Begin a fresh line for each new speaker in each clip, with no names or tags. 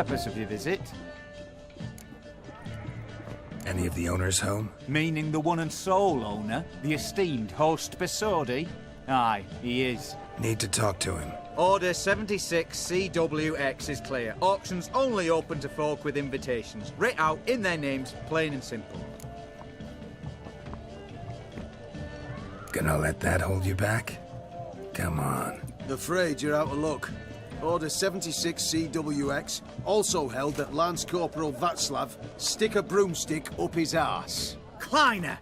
purpose of your visit?
Any of the owners home?
Meaning the one and sole owner, the esteemed host Besodi? Aye, he is.
Need to talk to him.
Order 76 CWX is clear. Auctions only open to folk with invitations. Writ out in their names, plain and simple.
Gonna let that hold you back? Come on.
Afraid you're out of luck. Order 76 CWX also held that Lance Corporal Václav stick a broomstick up his arse.
Kleiner,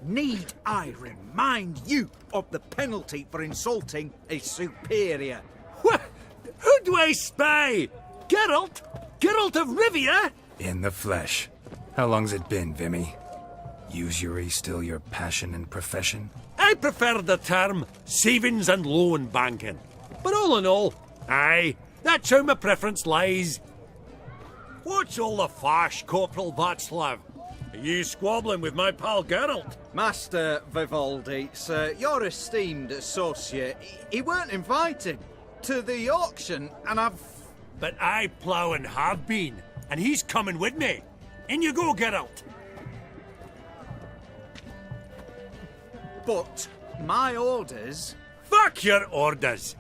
need I remind you of the penalty for insulting a superior?
What? Who do I spy? Geralt? Geralt of Rivia?
In the flesh. How long's it been, Vimy? Usury still your passion and profession?
I prefer the term savings and loan banking. But all in all, aye, that's how my preference lies. What's all the fash, Corporal Václav? Are you squabbling with my pal Geralt?
Master Vivaldi, sir, your esteemed associate, he weren't invited to the auction, and I've...
But I plough and have been, and he's coming with me. In you go, Geralt.
But my orders...
Fuck your orders.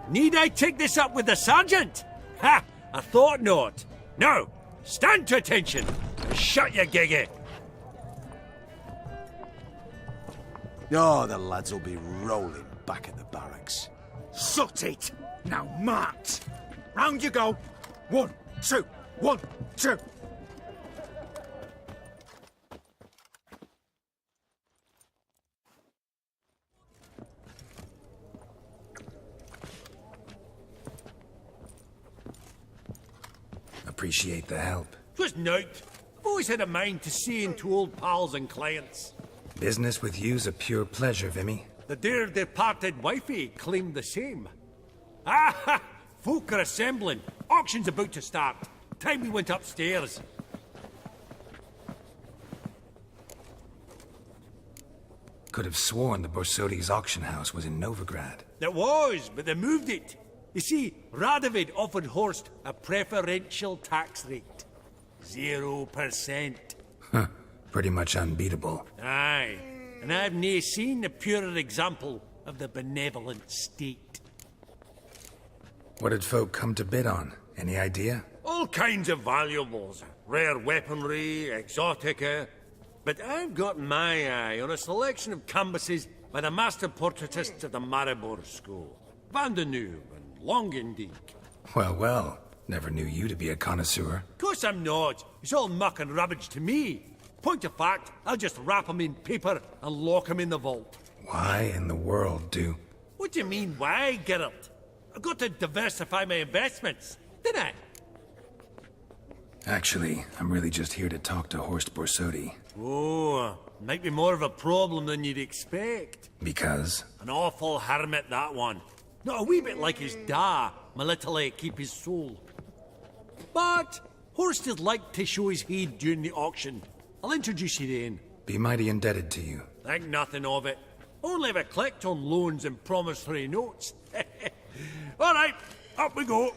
Need I take this up with the sergeant? Ha! I thought not. Now, stand to attention. Shut your giggy.
Oh, the lads will be rolling back at the barracks.
Sut it! Now march! Round you go! 1, 2, 1, 2!
Appreciate the help.
'Twas nought. I've always had a mind to see into old pals and clients.
Business with you's a pure pleasure, Vimy.
The dear departed wifey claimed the same. Ah ha! Folk are assembling. Auction's about to start. Time we went upstairs.
Could have sworn the Borsodi's auction house was in Novigrad.
There was, but they moved it. You see, Radovid offered Horst a preferential tax rate. 0%.
Huh. Pretty much unbeatable.
Aye, and I've nae seen a purer example of the benevolent state.
What did folk come to bid on? Any idea?
All kinds of valuables. Rare weaponry, exotica. But I've got my eye on a selection of canvases by the master portraitists of the Maribor School. Van de Neuve and Longendijk.
Well, well. Never knew you to be a connoisseur.
Of course I'm not. It's all muck and rubbish to me. Point of fact, I'll just wrap 'em in paper and lock 'em in the vault.
Why in the world do...
What do you mean, why, Geralt? I've got to diversify my investments, didn't I?
Actually, I'm really just here to talk to Horst Borsodi.
Oh, might be more of a problem than you'd expect.
Because?
An awful hermit, that one. Not a wee bit like his da, my little keep his soul. But Horst is like to show his head during the auction. I'll introduce you then.
Be mighty indebted to you.
Think nothing of it. Only if I clicked on loans and promissory notes. All right, up we go.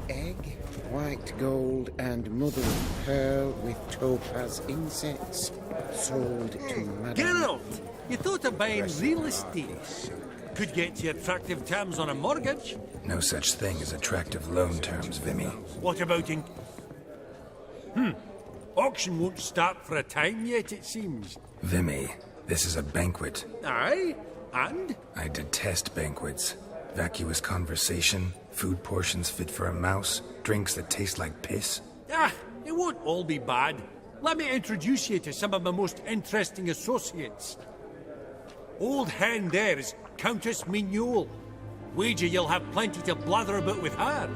Egg, white gold, and mother of pearl with topaz insets. Sold to Madame...
Geralt, you thought of buying real estate. Could get you attractive terms on a mortgage.
No such thing as attractive loan terms, Vimy.
What about in... Auction won't start for a time yet, it seems.
Vimy, this is a banquet.
Aye, and?
I detest banquets. Vacuous conversation, food portions fit for a mouse, drinks that taste like piss.
Ah, it won't all be bad. Let me introduce you to some of my most interesting associates. Old hen there is Countess Mignol. Wager you'll have plenty to blather about with her.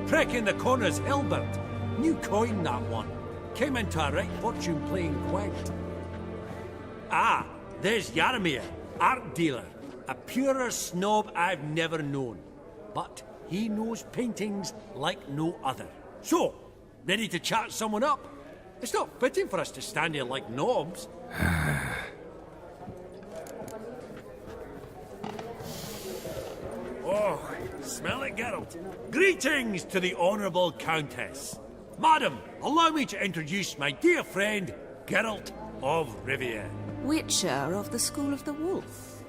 Prick in the corner's Hilbert. New coin, that one. Came into a right fortune playing quaint. Ah, there's Yaromir, art dealer. A purer snob I've never known. But he knows paintings like no other. So, ready to chat someone up? It's not fitting for us to stand here like knobs. Oh, Smell it, Geralt. Greetings to the Honourable Countess. Madam, allow me to introduce my dear friend, Geralt of Rivia.
Witcher of the School of the Wolf.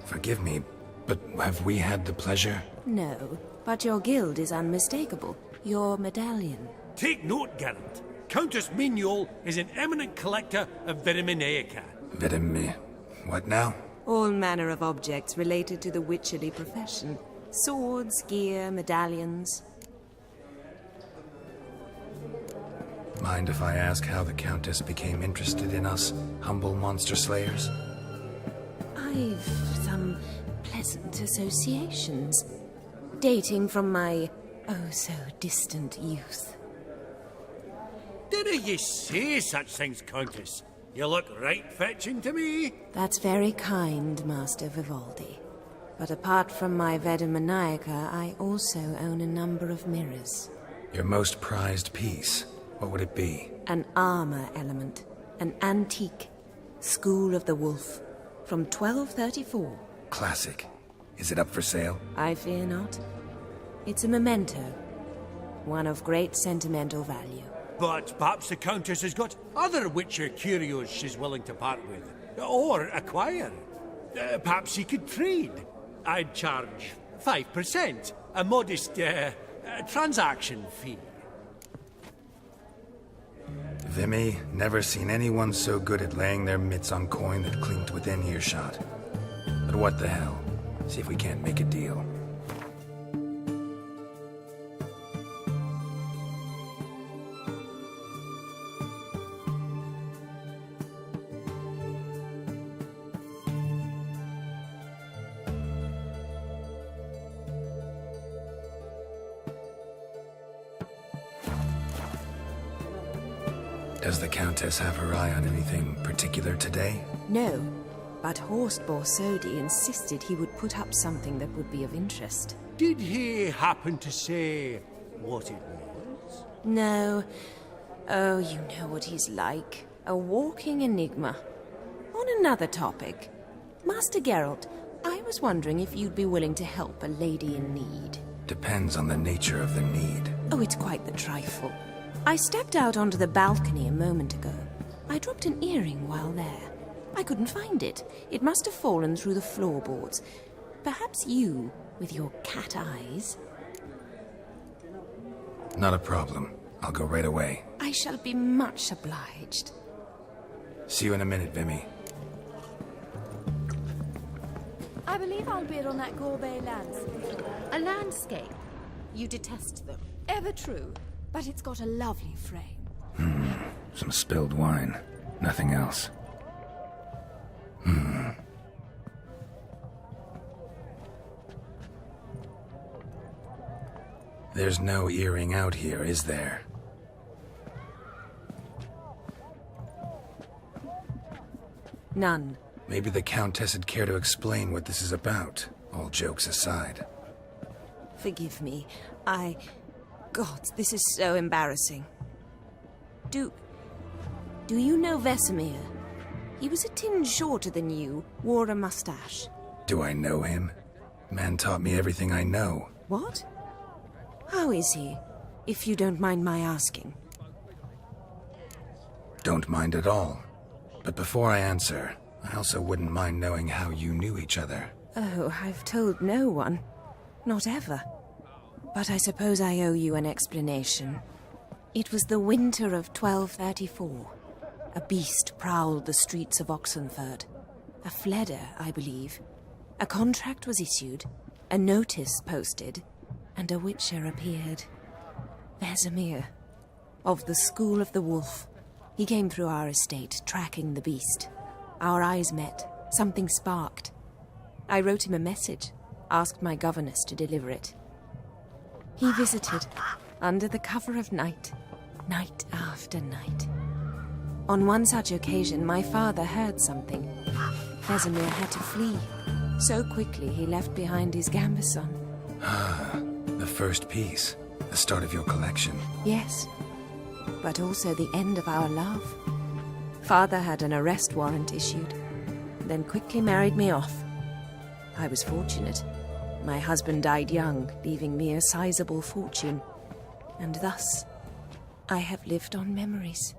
Forgive me, but have we had the pleasure?
No, but your guild is unmistakable. Your medallion.
Take note, Geralt. Countess Mignoul is an eminent collector of Vitaminaica.
What now?
All manner of objects related to the witcherly profession. Swords, gear, medallions.
Mind if I ask how the Countess became interested in us, humble monster slayers?
I've some pleasant associations, dating from my oh-so-distant youth.
Didn't you say such things, Countess? You look right fetching to me.
That's very kind, Master Vivaldi. But apart from my Vitaminaica, I also own a number of mirrors.
Your most prized piece, what would it be?
An armor element. An antique. School of the Wolf. From 1234.
Classic. Is it up for sale?
I fear not. It's a memento. One of great sentimental value.
But perhaps the Countess has got other Witcher curios she's willing to part with. Or acquire. Perhaps she could trade. I'd charge 5%. A modest, transaction fee.
Vimy, never seen anyone so good at laying their mitts on coin that clinked within earshot. But what the hell? See if we can't make a deal. Does the Countess have her eye on anything particular today?
No, but Horst Borsodi insisted he would put up something that would be of interest.
Did he happen to say what it was?
No. Oh, you know what he's like. A walking enigma. On another topic, Master Geralt, I was wondering if you'd be willing to help a lady in need.
Depends on the nature of the need.
Oh, it's quite the trifle. I stepped out onto the balcony a moment ago. I dropped an earring while there. I couldn't find it. It must have fallen through the floorboards. Perhaps you, with your cat eyes...
Not a problem. I'll go right away.
I shall be much obliged.
See you in a minute, Vimy.
I believe I'll bid on that gourmet landscape.
A landscape? You detest them.
Ever true, but it's got a lovely frame.
Some spilled wine. Nothing else. There's no earring out here, is there?
None.
Maybe the Countess would care to explain what this is about, all jokes aside.
Forgive me. God, this is so embarrassing. Do you know Vesemir? He was a tinge shorter than you, wore a mustache.
Do I know him? Man taught me everything I know.
What? How is he, if you don't mind my asking?
Don't mind at all. But before I answer, I also wouldn't mind knowing how you knew each other.
Oh, I've told no one. Not ever. But I suppose I owe you an explanation. It was the winter of 1234. A beast prowled the streets of Oxenford. A fledder, I believe. A contract was issued, a notice posted, and a witcher appeared. Vesemir, of the School of the Wolf. He came through our estate, tracking the beast. Our eyes met. Something sparked. I wrote him a message, asked my governess to deliver it. He visited, under the cover of night, night after night. On one such occasion, my father heard something. Vesemir had to flee. So quickly, he left behind his gambeson.
The first piece. The start of your collection.
Yes, but also the end of our love. Father had an arrest warrant issued, then quickly married me off. I was fortunate. My husband died young, leaving me a sizable fortune. And thus, I have lived on memories.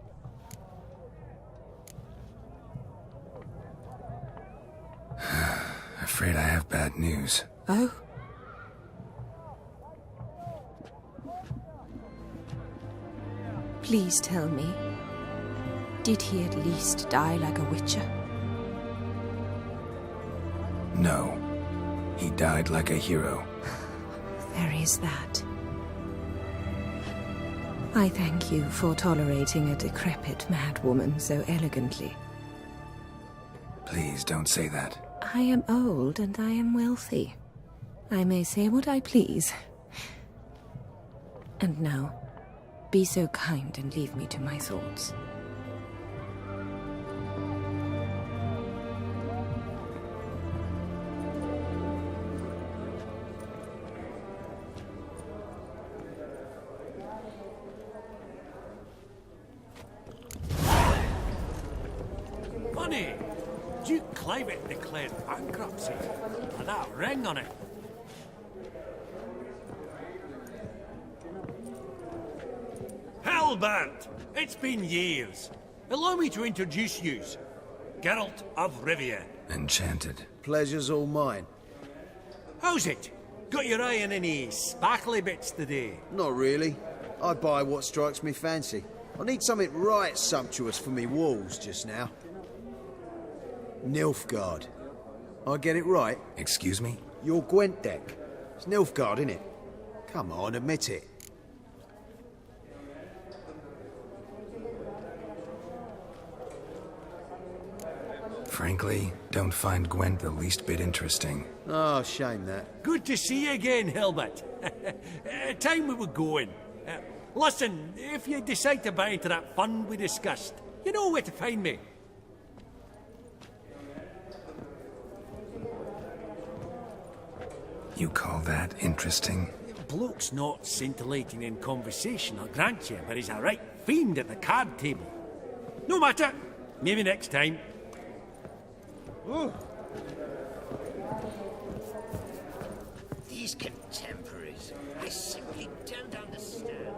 Afraid I have bad news.
Oh? Please tell me, did he at least die like a witcher?
No. He died like a hero.
There is that. I thank you for tolerating a decrepit madwoman so elegantly.
Please don't say that.
I am old and I am wealthy. I may say what I please. And now, be so kind and leave me to my thoughts.
Funny, Duke Climate declared bankruptcy. And that ring on it. Hellbent! It's been years. Allow me to introduce yous. Geralt of Rivia.
Enchanted.
Pleasure's all mine.
How's it? Got your eye on any sparkly bits today?
Not really. I buy what strikes me fancy. I need something right sumptuous for me walls just now. Nilfgaard. I get it right?
Excuse me?
Your Gwent deck. It's Nilfgaard, innit? Come on, admit it.
Frankly, don't find Gwent the least bit interesting.
Oh, shame that.
Good to see you again, Hilbert. Time we were going. Listen, if you decide to buy into that fund we discussed, you know where to find me.
You call that interesting?
Bloke's not scintillating in conversation, I'll grant you, but he's a right fiend at the card table. No matter. Maybe next time.
Ooh.
These contemporaries, I simply don't understand.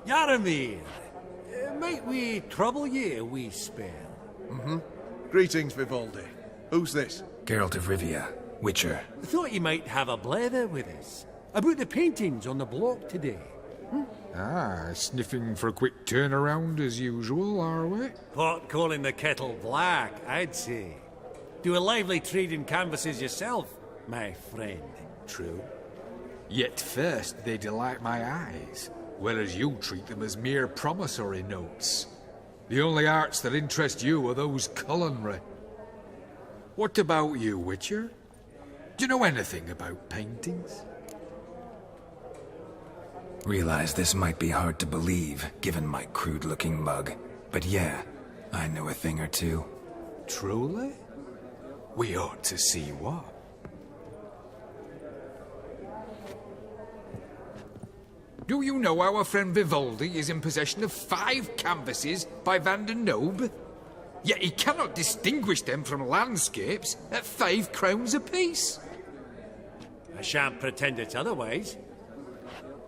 Yaramir, might we trouble ye a wee spell?
Mm-hmm. Greetings, Vivaldi. Who's this?
Geralt of Rivia, Witcher.
Thought you might have a blether with us. About the paintings on the block today.
Ah, sniffing for a quick turnaround as usual, are we?
Pot calling the kettle black, I'd say. Do a lively trade in canvases yourself, my friend.
True. Yet first they delight my eyes, whereas you treat them as mere promissory notes. The only arts that interest you are those culinary. What about you, Witcher? Do you know anything about paintings?
Realize this might be hard to believe, given my crude-looking mug. But yeah, I know a thing or two.
Truly? We ought to see what. Do you know our friend Vivaldi is in possession of 5 canvases by Van der Nobe? Yet he cannot distinguish them from landscapes at 5 crowns apiece.
I shan't pretend it's otherwise.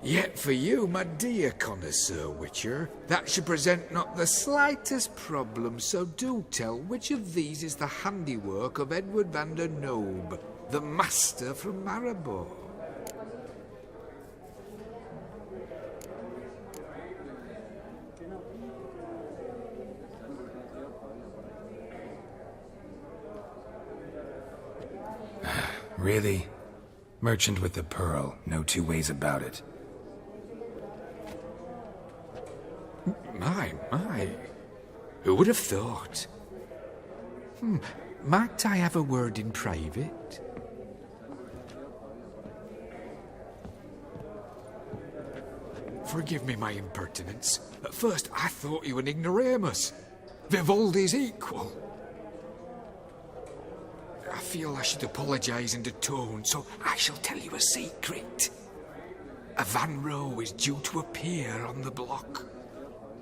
Yet for you, my dear connoisseur Witcher, that should present not the slightest problem, so do tell which of these is the handiwork of Edward van der Nobe, the master from Maribor.
Really? Merchant with the pearl, no two ways about it.
My. Who would have thought? Might I have a word in private? Forgive me my impertinence. At first I thought you an ignoramus. Vivaldi's equal. I feel I should apologise in atone, so I shall tell you a secret. A Van Row is due to appear on the block.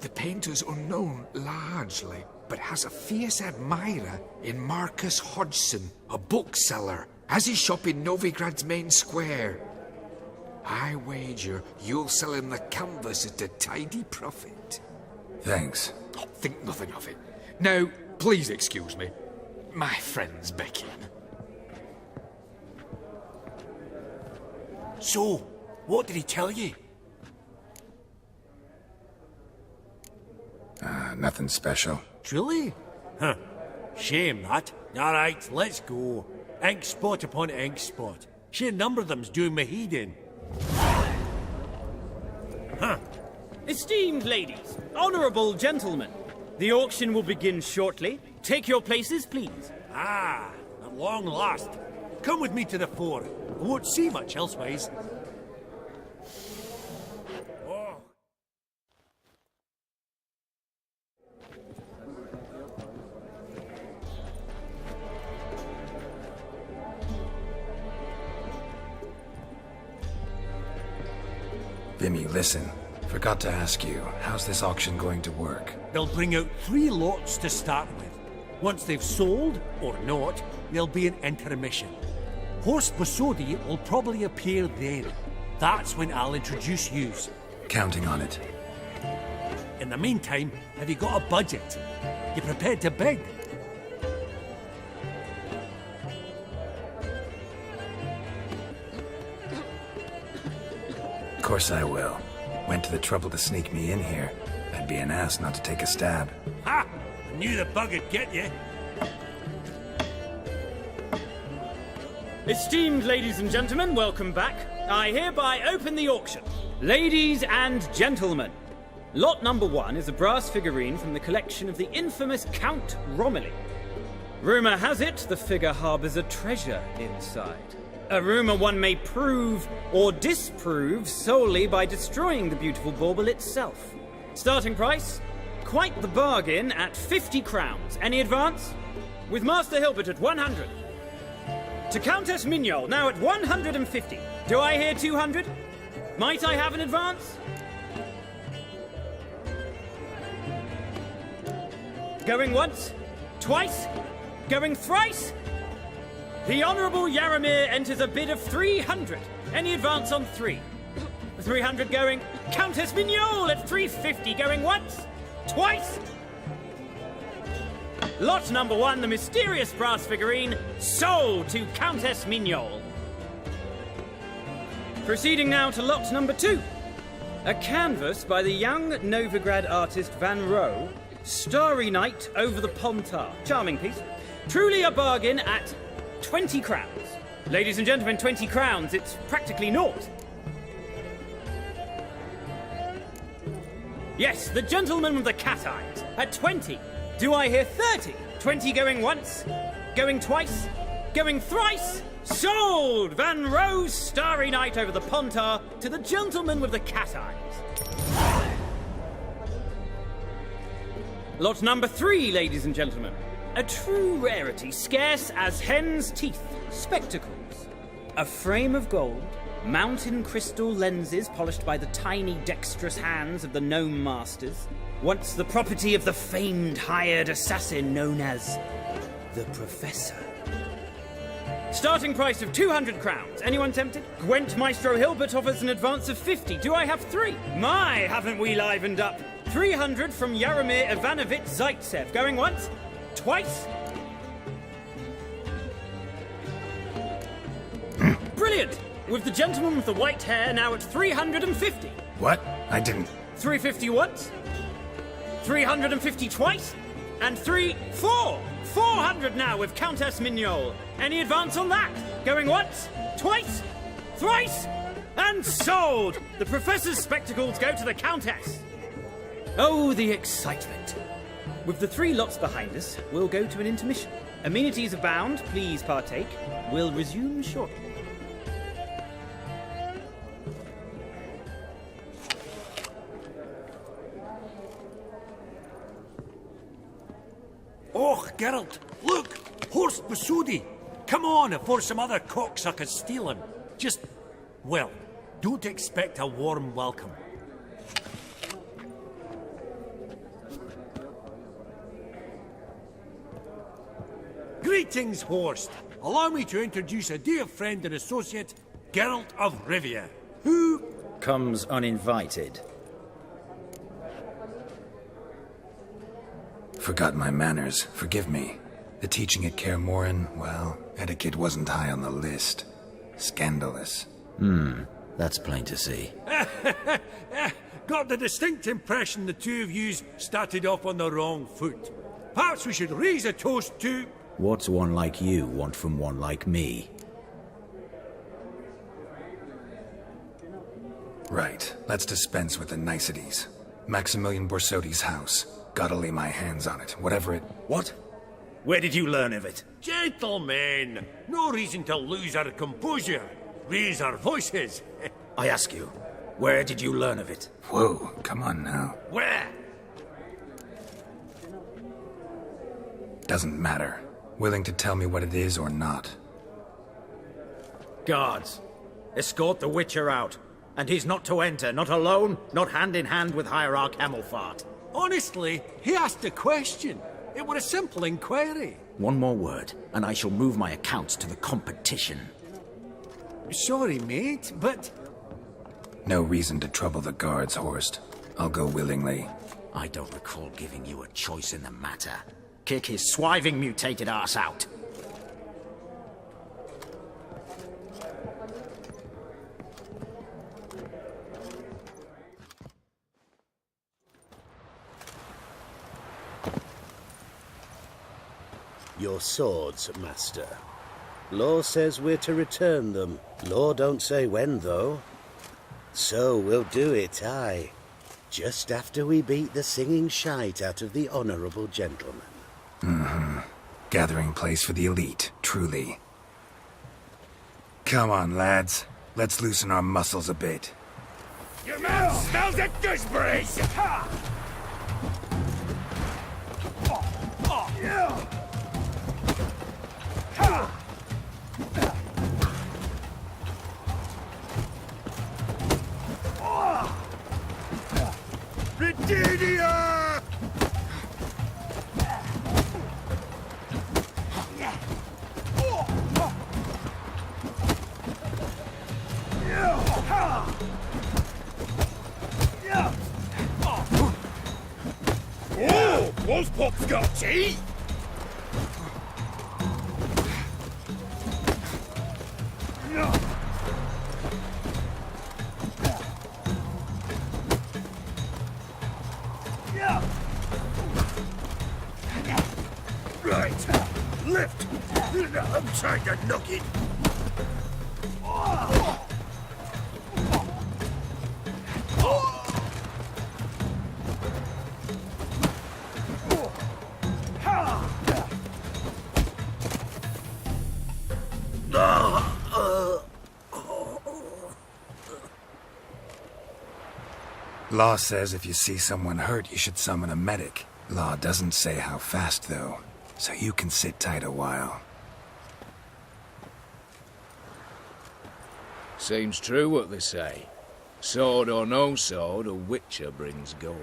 The painter's unknown, largely, but has a fierce admirer in Marcus Hodgson, a bookseller Has his shop in Novigrad's main square. I wager you'll sell him the canvas at a tidy profit.
Thanks.
Oh, think nothing of it. Now, please excuse me. My friend's beckoning.
So, what did he tell you?
Nothing special.
Truly? Huh. Shame that. Alright, let's go. Ink spot upon ink spot. Sheer number of them's doing me heed in. Huh.
Esteemed ladies, honourable gentlemen, the auction will begin shortly. Take your places, please.
Ah, at long last. Come with me to the fore. I won't see much elsewise. Oh.
Vimy, listen. Forgot to ask you, how's this auction going to work?
They'll bring out 3 lots to start with. Once they've sold, or not, there'll be an intermission. HOS will probably appear then. That's when I'll introduce yous.
Counting on it.
In the meantime, have you got a budget? You prepared to bid?
Of course I will. Went to the trouble to sneak me in here. I'd be an ass not to take a stab.
Ha! I knew the bug'd get you.
Esteemed ladies and gentlemen, welcome back. I hereby open the auction. Ladies and gentlemen, lot number 1 is a brass figurine from the collection of the infamous Count Romilly. Rumour has it the figure harbours a treasure inside. A rumour one may prove or disprove solely by destroying the beautiful bauble itself. Starting price? Quite the bargain at 50 crowns. Any advance? With Master Hilbert at 100. To Countess Mignol, now at 150. Do I hear 200? Might I have an advance? Going once? Twice? Going thrice? The Honourable Yaramir enters a bid of 300. Any advance on 3? 300 going. Countess Mignol at 350 going once? Twice? Lot number 1, the mysterious brass figurine, sold to Countess Mignol. Proceeding now to lot number 2. A canvas by the young Novigrad artist Van Rohe, Starry Night over the Pontar. Charming piece. Truly a bargain at 20 crowns. Ladies and gentlemen, 20 crowns, it's practically naught. Yes, the gentleman with the cat eyes, at 20. Do I hear 30? 20 going once, going twice, going thrice? Sold! Van Rohe's Starry Night over the Pontar to the gentleman with the cat eyes. Lot number 3, ladies and gentlemen. A true rarity, scarce as hen's teeth. Spectacles. A frame of gold, mountain crystal lenses polished by the tiny dexterous hands of the gnome masters. Once the property of the famed hired assassin known as the Professor. Starting price of 200 crowns. Anyone tempted? Gwent Maestro Hilbert offers an advance of 50. Do I have 3? My, haven't we livened up? 300 from Yaramir Ivanovich Zaitsev. Going once? Twice? Brilliant! With the gentleman with the white hair now at 350.
What? I didn't...
350 once? 350 twice? And 400 now with Countess Mignol. Any advance on that? Going once? Twice? Thrice? And sold! The Professor's spectacles go to the Countess. Oh, the excitement. With the 3 lots behind us, we'll go to an intermission. Amenities abound, please partake. We'll resume shortly.
Oh, Geralt, look! Horst Basudi! Come on before some other cocksuckers steal him. Just, well, don't expect a warm welcome. Greetings, Horst. allow me to introduce a dear friend and associate, Geralt of Rivia.
Who comes uninvited?
Forgot my manners. Forgive me. The teaching at Kaer Morhen, well, etiquette wasn't high on the list. Scandalous.
That's plain to see.
Got the distinct impression the two of yous started off on the wrong foot. Perhaps we should raise a toast to...
What's one like you want from one like me?
Right, let's dispense with the niceties. Maximilian Borsodi's house. Gotta lay my hands on it, whatever it...
What? Where did you learn of it?
Gentlemen, no reason to lose our composure. Raise our voices.
I ask you, where did you learn of it?
Whoa, come on now.
Where?
Doesn't matter. Willing to tell me what it is or not.
Guards, escort the Witcher out. And he's not to enter, not alone, not hand in hand with Hierarch Hemmelfart.
Honestly, he asked a question. It were a simple inquiry.
One more word, and I shall move my accounts to the competition.
Sorry, mate, but...
No reason to trouble the guards, Horst. I'll go willingly.
I don't recall giving you a choice in the matter. Kick his swiving mutated ass out.
Your swords, Master. Law says we're to return them. Law don't say when, though. So we'll do it, aye. Just after we beat the singing shite out of the honourable gentleman.
Gathering place for the elite, truly. Come on, lads. Let's loosen our muscles a bit.
Your mouth smells of gooseberries! Britannia! Oh, Wolfpop's got tea! Right, lift! I'm trying to knock it!
Law says if you see someone hurt, you should summon a medic. Law doesn't say how fast, though, so you can sit tight a while.
Seems true what they say. Sword or no sword, a witcher brings gold.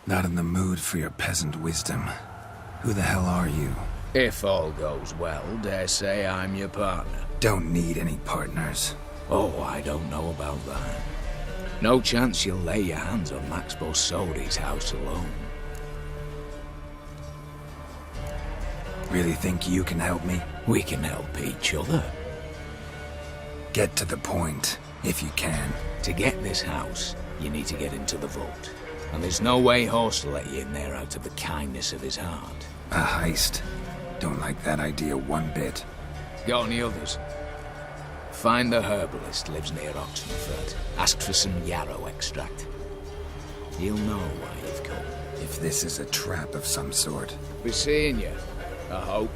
Not in the mood for your peasant wisdom. Who the hell are you?
If all goes well, dare say I'm your partner.
Don't need any partners.
Oh, I don't know about that. No chance you'll lay your hands on Max Borsodi's house alone.
Really think you can help me?
We can help each other.
Get to the point, if you can.
To get this house, you need to get into the vault. And there's no way HOS will let you in there out of the kindness of his heart.
A heist? Don't like that idea one bit.
Got any others? Find the herbalist lives near Oxenfurt. Ask for some yarrow extract. He'll know why you've come.
If this is a trap of some sort.
Be seeing you, I hope.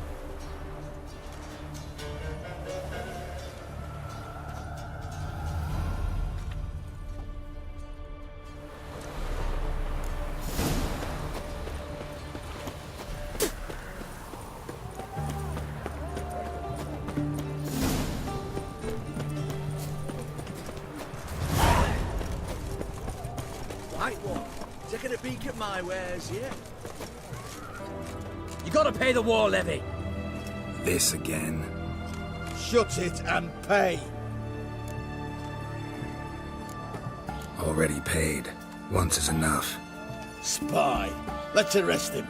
Right one. Taking a peek at my wares, yeah?
You gotta pay the war levy.
This again?
Shut it and pay.
Already paid. Once is enough.
Spy. Let's arrest him.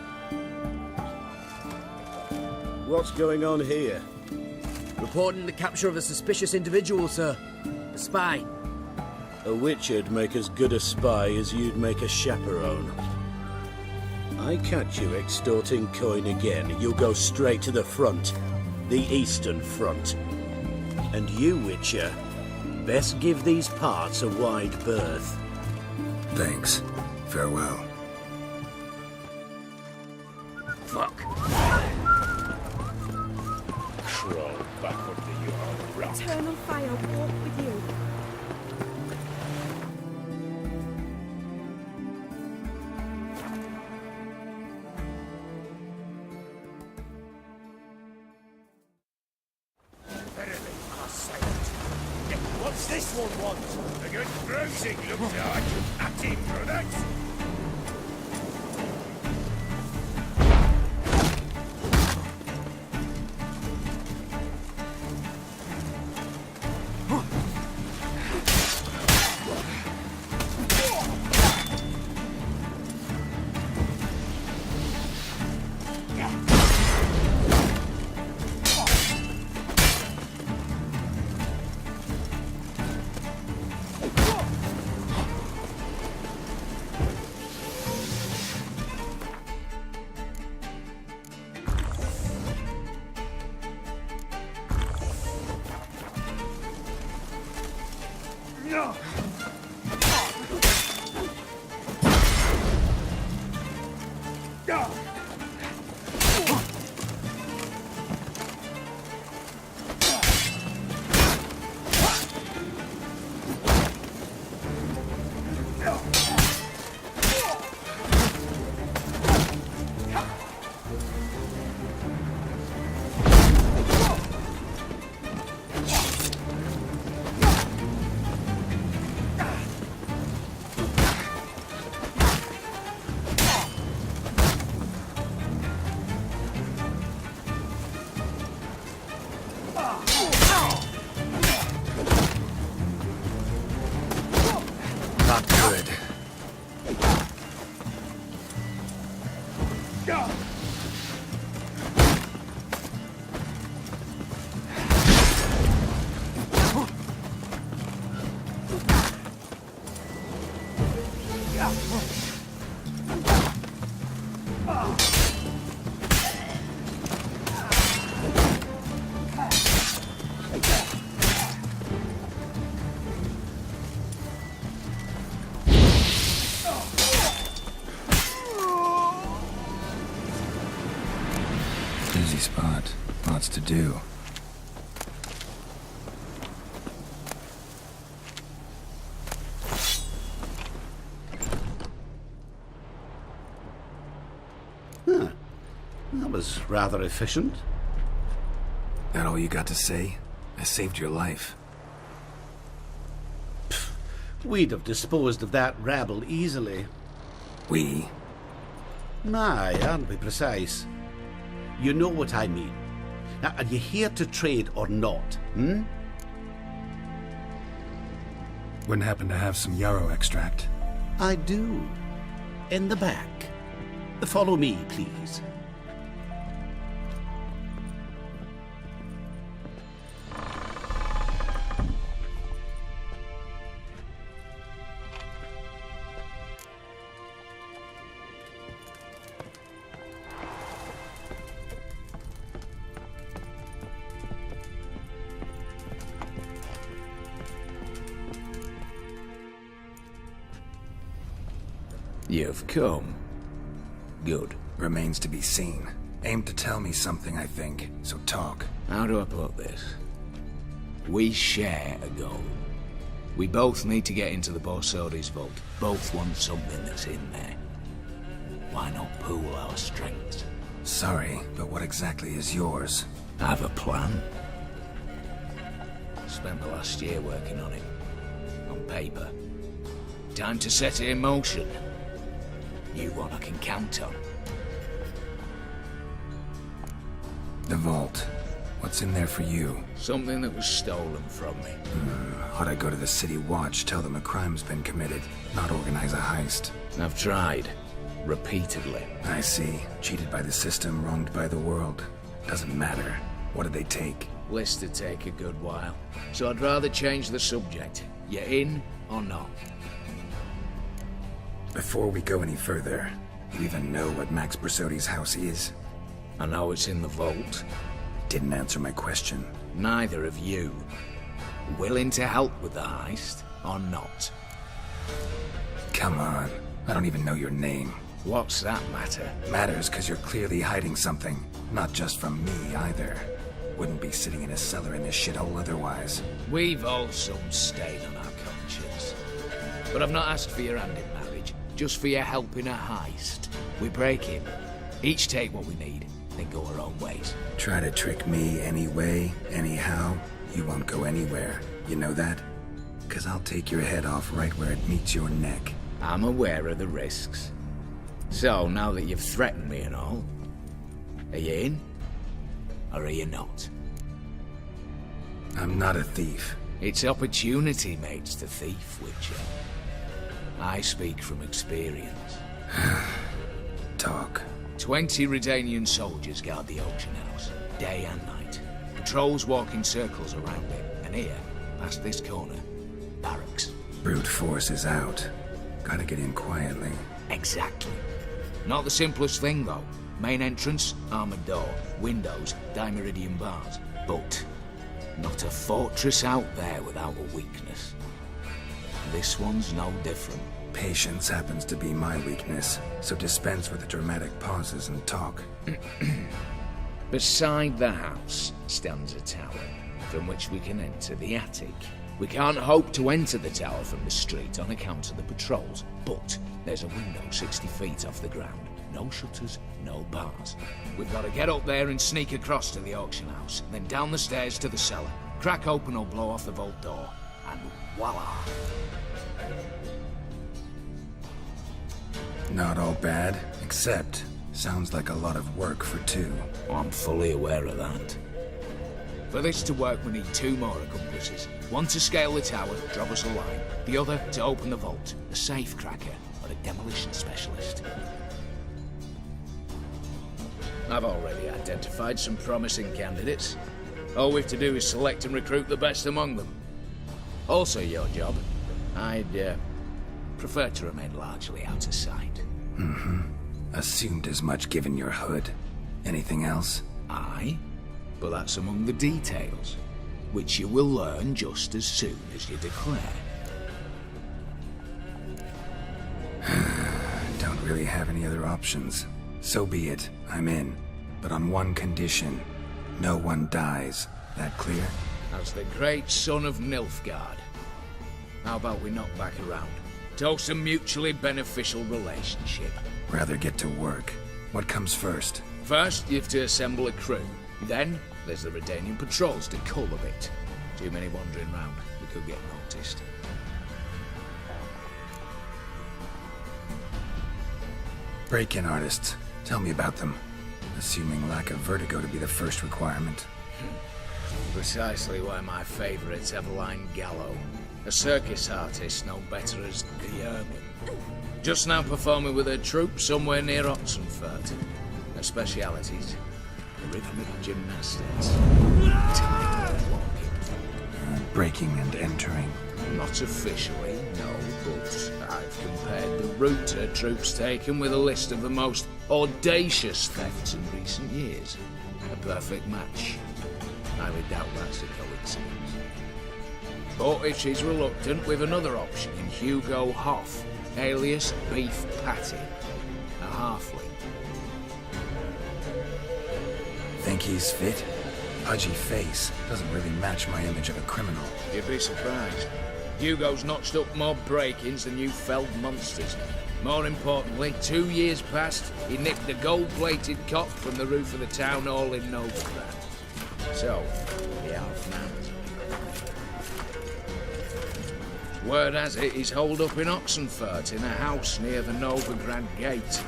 What's going on here?
Reporting the capture of a suspicious individual, sir. A spy.
A witcher'd make as good a spy as you'd make a chaperone. I catch you extorting coin again, you'll go straight to the front. The Eastern Front. And you, Witcher, best give these parts a wide berth.
Thanks. Farewell.
Fuck.
Crawl back under your rock.
Eternal fire walk with you.
What's this one want? A good bruising, looks like. Acting products.
Not good. Busy spot. Lots to do.
Huh. That was rather efficient.
That all you got to say? I saved your life.
We'd have disposed of that rabble easily.
We?
Aye, aren't we precise? You know what I mean. Now, are you here to trade or not, hmm?
Wouldn't happen to have some yarrow extract.
I do. In the back. Follow me, please.
You've come. Good.
Remains to be seen. Aim to tell me something, I think. So talk.
How do I put this? We share a goal. We both need to get into the Borsodi's vault. Both want something that's in there. Why not pool our strengths?
Sorry, but what exactly is yours?
I have a plan. Spent the last year working on it. On paper. Time to set it in motion. You one I can count on.
The vault. What's in there for you?
Something that was stolen from me.
Ought I go to the City Watch, tell them a crime's been committed, not organize a heist?
I've tried. Repeatedly.
I see. Cheated by the system, wronged by the world. Doesn't matter. What did they take?
List to take a good while. So I'd rather change the subject. You in or not?
Before we go any further, you even know what Max Brasodi's house is?
I know it's in the vault.
Didn't answer my question.
Neither of you. Willing to help with the heist or not?
Come on. I don't even know your name.
What's that matter?
Matters because you're clearly hiding something. Not just from me, either. Wouldn't be sitting in a cellar in this shithole otherwise.
We've all some stain on our conscience. But I've not asked for your hand in marriage, just for your help in a heist. We break in, each take what we need, then go our own ways.
Try to trick me any way, anyhow, you won't go anywhere. You know that? Because I'll take your head off right where it meets your neck.
I'm aware of the risks. So, now that you've threatened me and all, are you in? Or are you not?
I'm not a thief.
It's opportunity makes the thief, Witcher. I speak from experience.
Talk.
20 Redanian soldiers guard the auction house, day and night. Patrols walk in circles around it, and here, past this corner, barracks.
Brute force is out. Gotta get in quietly.
Exactly. Not the simplest thing, though. Main entrance, armored door, windows, dimeridian bars. But not a fortress out there without a weakness. This one's no different.
Patience happens to be my weakness, so dispense with the dramatic pauses and talk.
Beside the house stands a tower, from which we can enter the attic. We can't hope to enter the tower from the street on account of the patrols, but there's a window 60 feet off the ground. No shutters, no bars. We've got to get up there and sneak across to the auction house, then down the stairs to the cellar. Crack open or blow off the vault door, and voila!
Not all bad, except sounds like a lot of work for two.
I'm fully aware of that. For this to work, we need 2 more accomplices. One to scale the tower, drop us a line. The other to open the vault, a safe cracker or a demolition specialist. I've already identified some promising candidates. All we've to do is select and recruit the best among them. Also your job. I'd prefer to remain largely out of sight.
Assumed as much given your hood. Anything else?
Aye, but that's among the details, which you will learn just as soon as you declare.
Don't really have any other options. So be it, I'm in. But on one condition. No one dies. That clear?
As the great son of Nilfgaard. How about we knock back around? Toast a mutually beneficial relationship.
Rather get to work. What comes first?
First, you have to assemble a crew. Then, there's the Redanian patrols to cull a bit. Too many wandering round. We could get noticed.
Break-in artists. Tell me about them. Assuming lack of vertigo to be the first requirement.
Precisely why my favourite's Eveline Gallo. A circus artist no better as Guillermin. Just now performing with her troupe somewhere near Oxenfurt. Her specialities, rhythmic gymnastics.
Breaking and entering.
Not officially, no, but I've compared the route her troope's taken with a list of the most audacious thefts in recent years. A perfect match. I would doubt that's a coincidence. But if she's reluctant, we've another option in Hugo Hoff, alias Beef Patty, a halfling.
Think he's fit? Pudgy face doesn't really match my image of a criminal.
You'd be surprised. Hugo's notched up more break-ins than you felled monsters. More importantly, 2 years past, he nicked a gold-plated cop from the roof of the town hall in Novigrad. So, the half-man. Word has it he's holed up in Oxenfurt in a house near the Novigrad gate.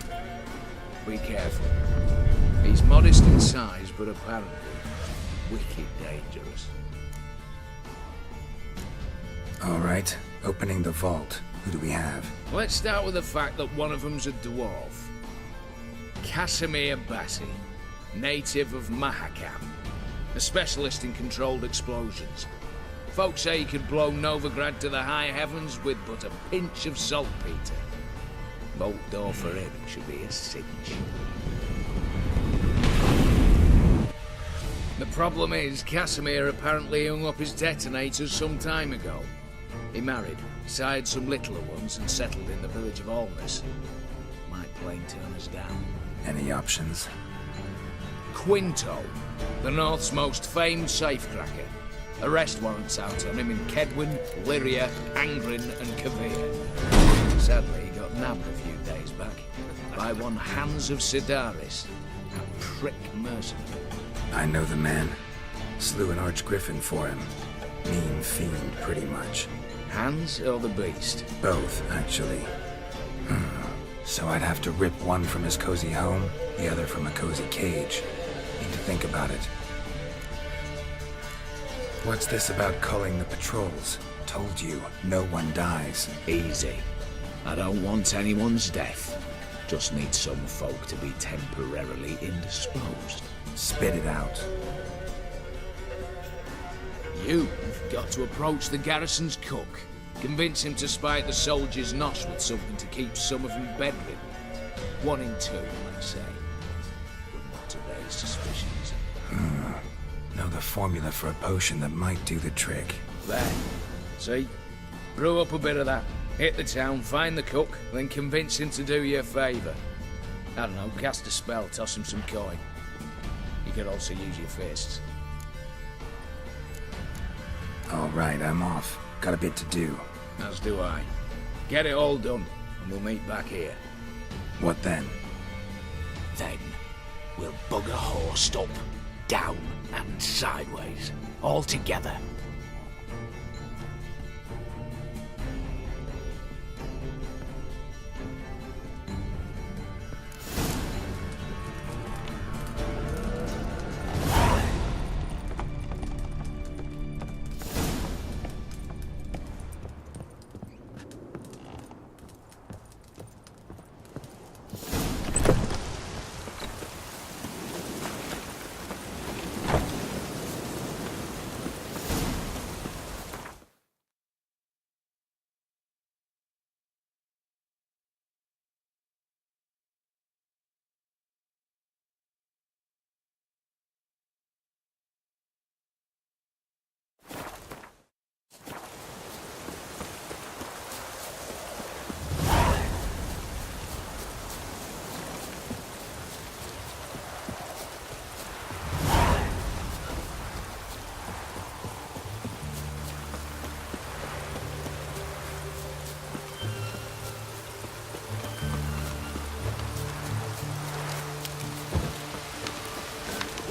Be careful. He's modest in size, but apparently wicked dangerous.
All right, opening the vault. Who do we have?
Let's start with the fact that one of them's a dwarf. Casimir Bassi, native of Mahakam, a specialist in controlled explosions. Folks say he could blow Novigrad to the high heavens with but a pinch of saltpeter. Bolt door for him should be a cinch. The problem is, Casimir apparently hung up his detonators some time ago. He married, sired some littler ones, and settled in the village of Alness. Might plain turn us down.
Any options?
Quinto, the North's most famed safecracker. Arrest warrants out on him in Kedwin, Lyria, Angren, and Kavir. Sadly, he got nabbed a few days back by one Hans of Sidaris, a prick mercenary.
I know the man. Slew an archgriffin for him. Mean fiend, pretty much.
Hans or the beast?
Both, actually. So I'd have to rip one from his cozy home, the other from a cozy cage. Need to think about it. What's this about culling the patrols? Told you, no one dies.
Easy. I don't want anyone's death. Just need some folk to be temporarily indisposed.
Spit it out.
You've got to approach the garrison's cook. Convince him to spite the soldiers' nosh with something to keep some of them bedridden. 1 in 2, let's say. But not to raise suspicions.
Know the formula for a potion that might do the trick.
There. See? Brew up a bit of that. Hit the town, find the cook, then convince him to do you a favour. I don't know, cast a spell, toss him some coin. You could also use your fists.
All right, I'm off. Got a bit to do.
As do I. Get it all done, and we'll meet back here.
What then?
Then, we'll bugger horsed up, down and sideways, all together.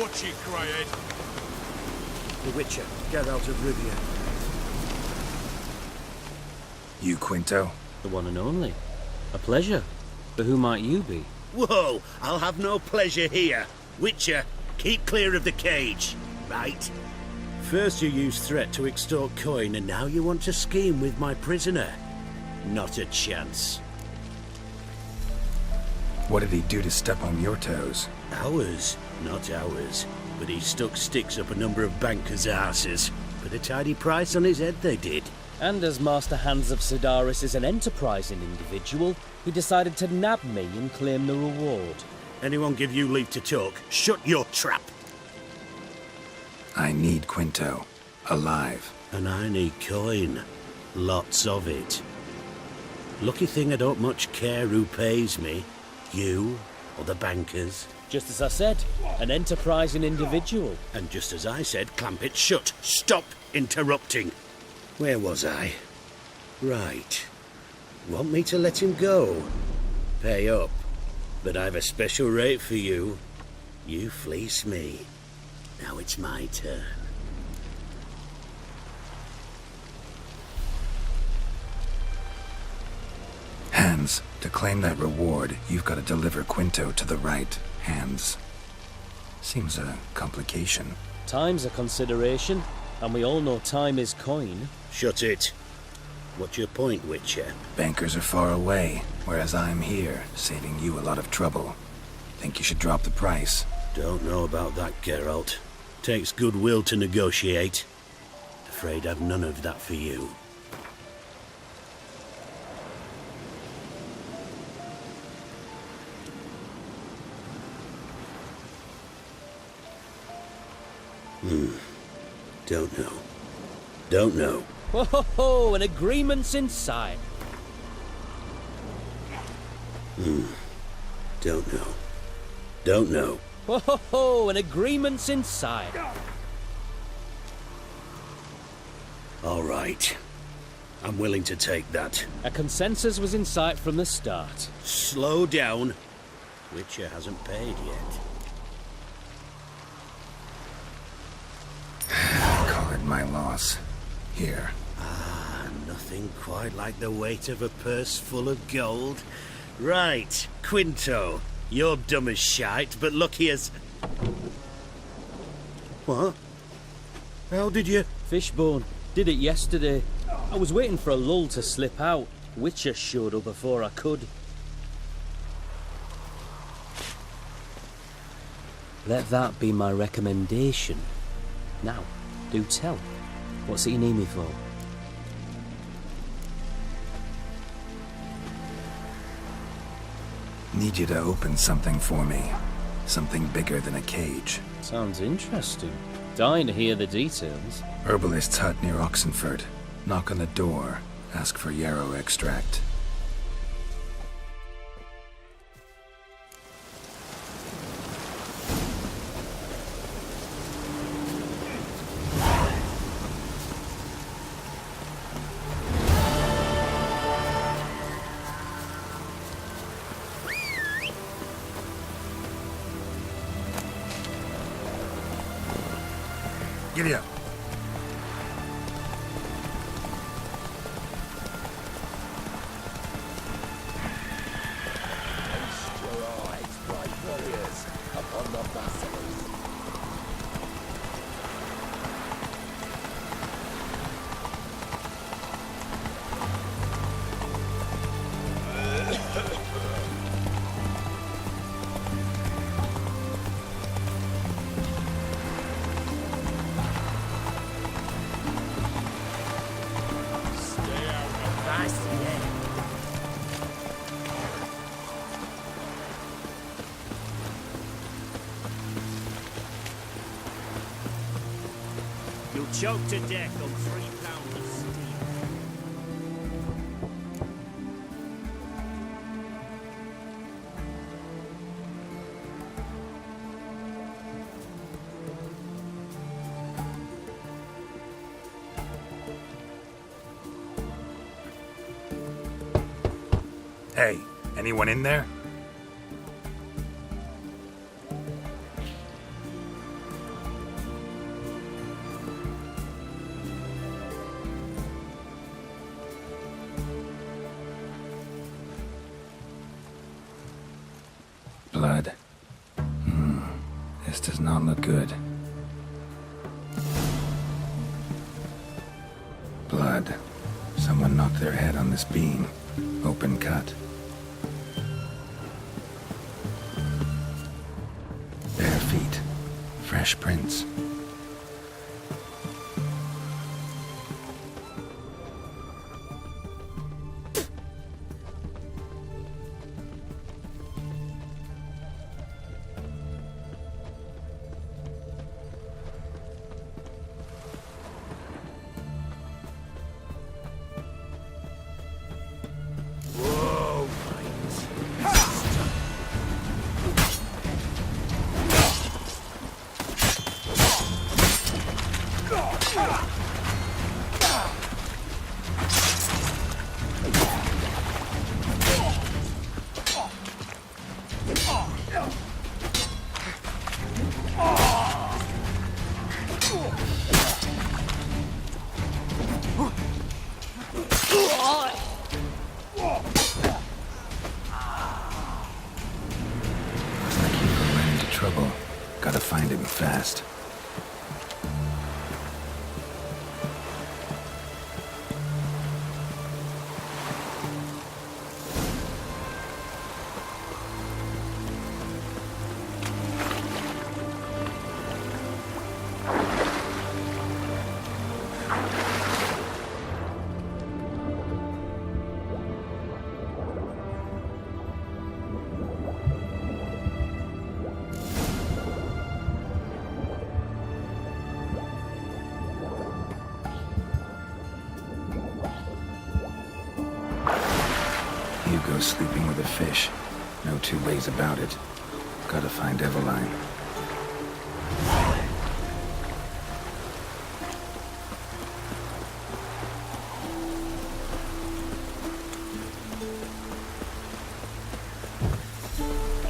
What ye crying?
The Witcher, Geralt of Rivia.
You, Quinto?
The one and only. A pleasure. But who might you be?
Whoa! I'll have no pleasure here. Witcher, keep clear of the cage. Right? First you used threat to extort coin, and now you want to scheme with my prisoner. Not a chance.
What did he do to step on your toes?
Ours, not ours. But he stuck sticks up a number of bankers' arses. Put a tidy price on his head, they did.
And as Master Hans of Sidaris is an enterprising individual, he decided to nab me and claim the reward.
Anyone give you leave to talk? Shut your trap!
I need Quinto. Alive.
And I need coin. Lots of it. Lucky thing I don't much care who pays me. You or the bankers.
Just as I said, an enterprising individual.
And just as I said, clamp it shut. Stop interrupting. Where was I? Right. Want me to let him go? Pay up. But I've a special rate for you. You fleece me. Now it's my turn.
Hands, to claim that reward, you've got to deliver Quinto to the right hands. Seems a complication.
Time's a consideration, and we all know time is coin.
Shut it. What's your point, Witcher?
Bankers are far away, whereas I'm here, saving you a lot of trouble. Think you should drop the price?
Don't know about that, Geralt. Takes goodwill to negotiate. Afraid I've none of that for you. Don't know. Don't know.
Ho ho ho! An agreement's in sight.
Don't know. Don't know.
Ho ho ho! An agreement's in sight.
All right. I'm willing to take that.
A consensus was in sight from the start.
Slow down. Witcher hasn't paid yet.
Call it my loss. Here.
Nothing quite like the weight of a purse full of gold. Right, Quinto. You're dumb as shite, but lucky as... What? How did you...
Fishbone. Did it yesterday. I was waiting for a lull to slip out. Witcher showed up before I could. Let that be my recommendation. Now, do tell. What's it you need me for?
Need you to open something for me. Something bigger than a cage.
Sounds interesting. Dying to hear the details.
Herbalist's hut near Oxenford. Knock on the door. Ask for yarrow extract. Giddy up.
You'll choke to death on 3 pounds of steel.
Hey, anyone in there? Blood. This does not look good. Blood. Someone knocked their head on this beam. Open cut. Bare feet. Fresh prints. Trouble. Gotta find him fast. sleeping with a fish. No two ways about it. Gotta find Eveline.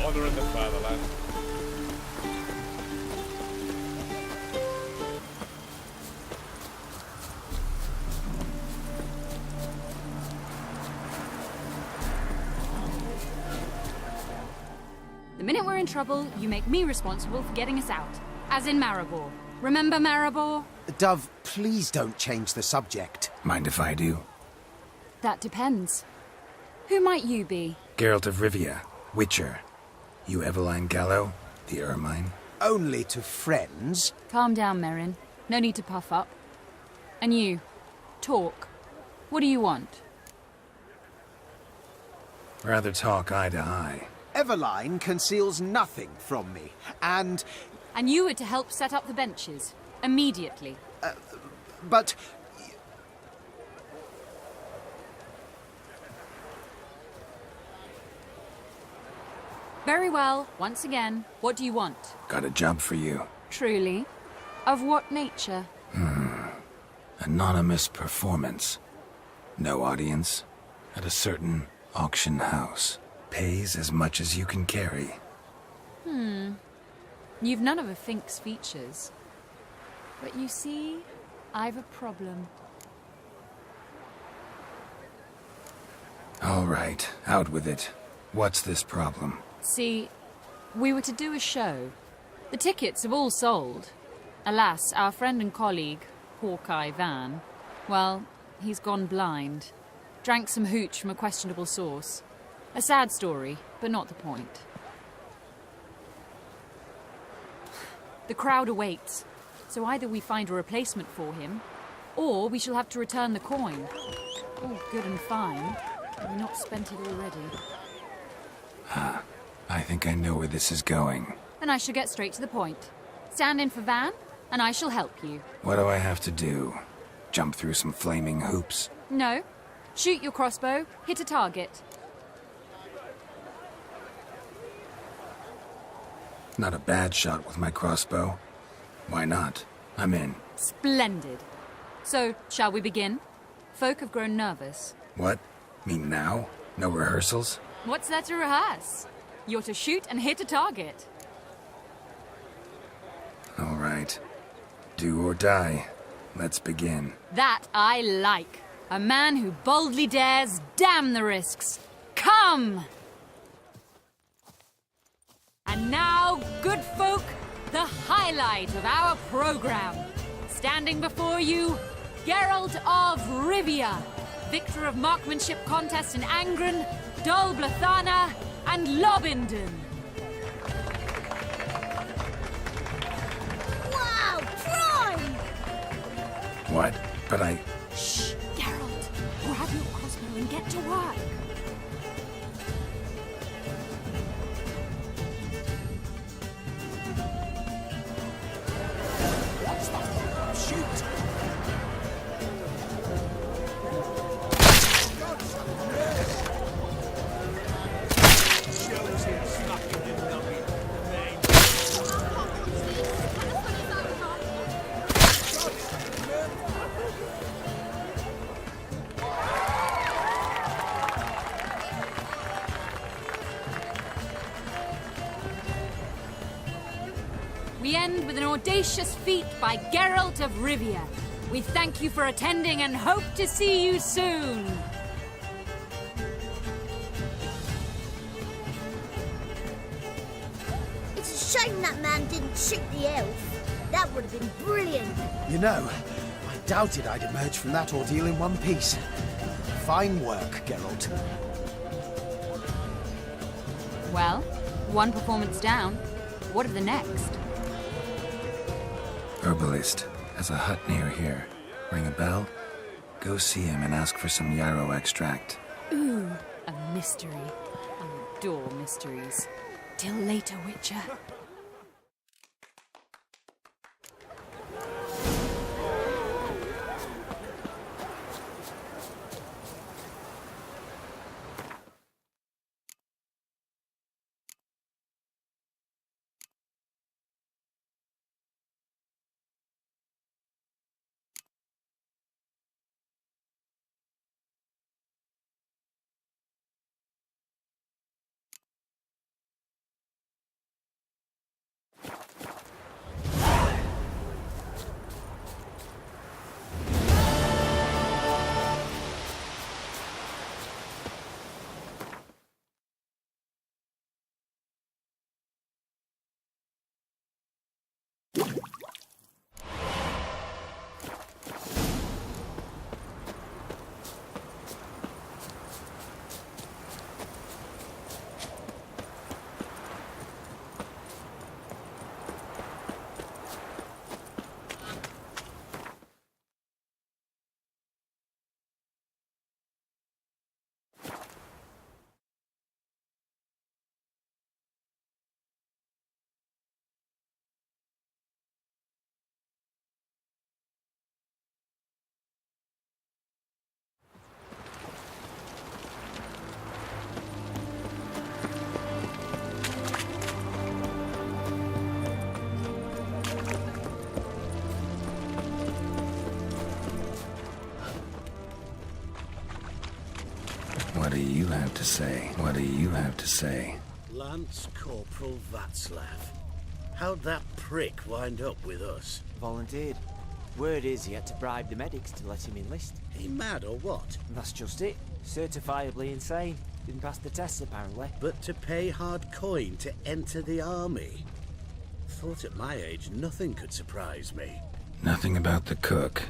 Honor in the fatherland.
The minute we're in trouble, you make me responsible for getting us out. As in Maribor. Remember Maribor?
Dove, please don't change the subject.
Mind if I do?
That depends. Who might you be?
Geralt of Rivia, Witcher. You Eveline Gallo, the Ermine?
Only to friends.
Calm down, Merrin. No need to puff up. And you, talk. What do you want?
Rather talk eye to eye.
Eveline conceals nothing from me, and...
And you were to help set up the benches. Immediately.
But...
Very well. Once again, what do you want?
Got a job for you.
Truly? Of what nature?
Anonymous performance. No audience. At a certain auction house. Pays as much as you can carry.
You've none of a Fink's features. But you see, I've a problem.
All right, out with it. What's this problem?
See, we were to do a show. The tickets have all sold. Alas, our friend and colleague, Hawkeye Van, well, he's gone blind. Drank some hooch from a questionable source. A sad story, but not the point. The crowd awaits, so either we find a replacement for him, or we shall have to return the coin. All good and fine, but we've not spent it already.
I think I know where this is going.
Then I shall get straight to the point. Stand in for Van, and I shall help you.
What do I have to do? Jump through some flaming hoops?
No. Shoot your crossbow, hit a target.
Not a bad shot with my crossbow. Why not? I'm in.
Splendid. So, shall we begin? Folk have grown nervous.
What? Mean now? No rehearsals?
What's there to rehearse? You're to shoot and hit a target.
All right. Do or die. Let's begin.
That I like. A man who boldly dares, damn the risks. Come! And now, good folk, the highlight of our program. Standing before you, Geralt of Rivia, victor of marksmanship contests in Angren, Dol Blathana, and Lobindon.
Wow, prime!
What? But I...
Shh, Geralt. Grab your crossbow and get to work.
Shoot! Shells here stuck in the nugget.
We end with an audacious feat by Geralt of Rivia. We thank you for attending and hope to see you soon.
It's a shame that man didn't shoot the elf. That would have been brilliant.
You know, I doubted I'd emerge from that ordeal in one piece. Fine work, Geralt.
Well, one performance down. What of the next?
Herbalist has a hut near here. Ring a bell? Go see him and ask for some yarrow extract.
Ooh, a mystery. I adore mysteries. Till later, Witcher.
to say? What do you have to say?
Lance Corporal Václav. How'd that prick wind up with us?
Volunteered. Word is he had to bribe the medics to let him enlist.
He mad or what?
That's just it. Certifiably insane. Didn't pass the tests, apparently.
But to pay hard coin to enter the army? Thought at my age nothing could surprise me.
Nothing about the cook.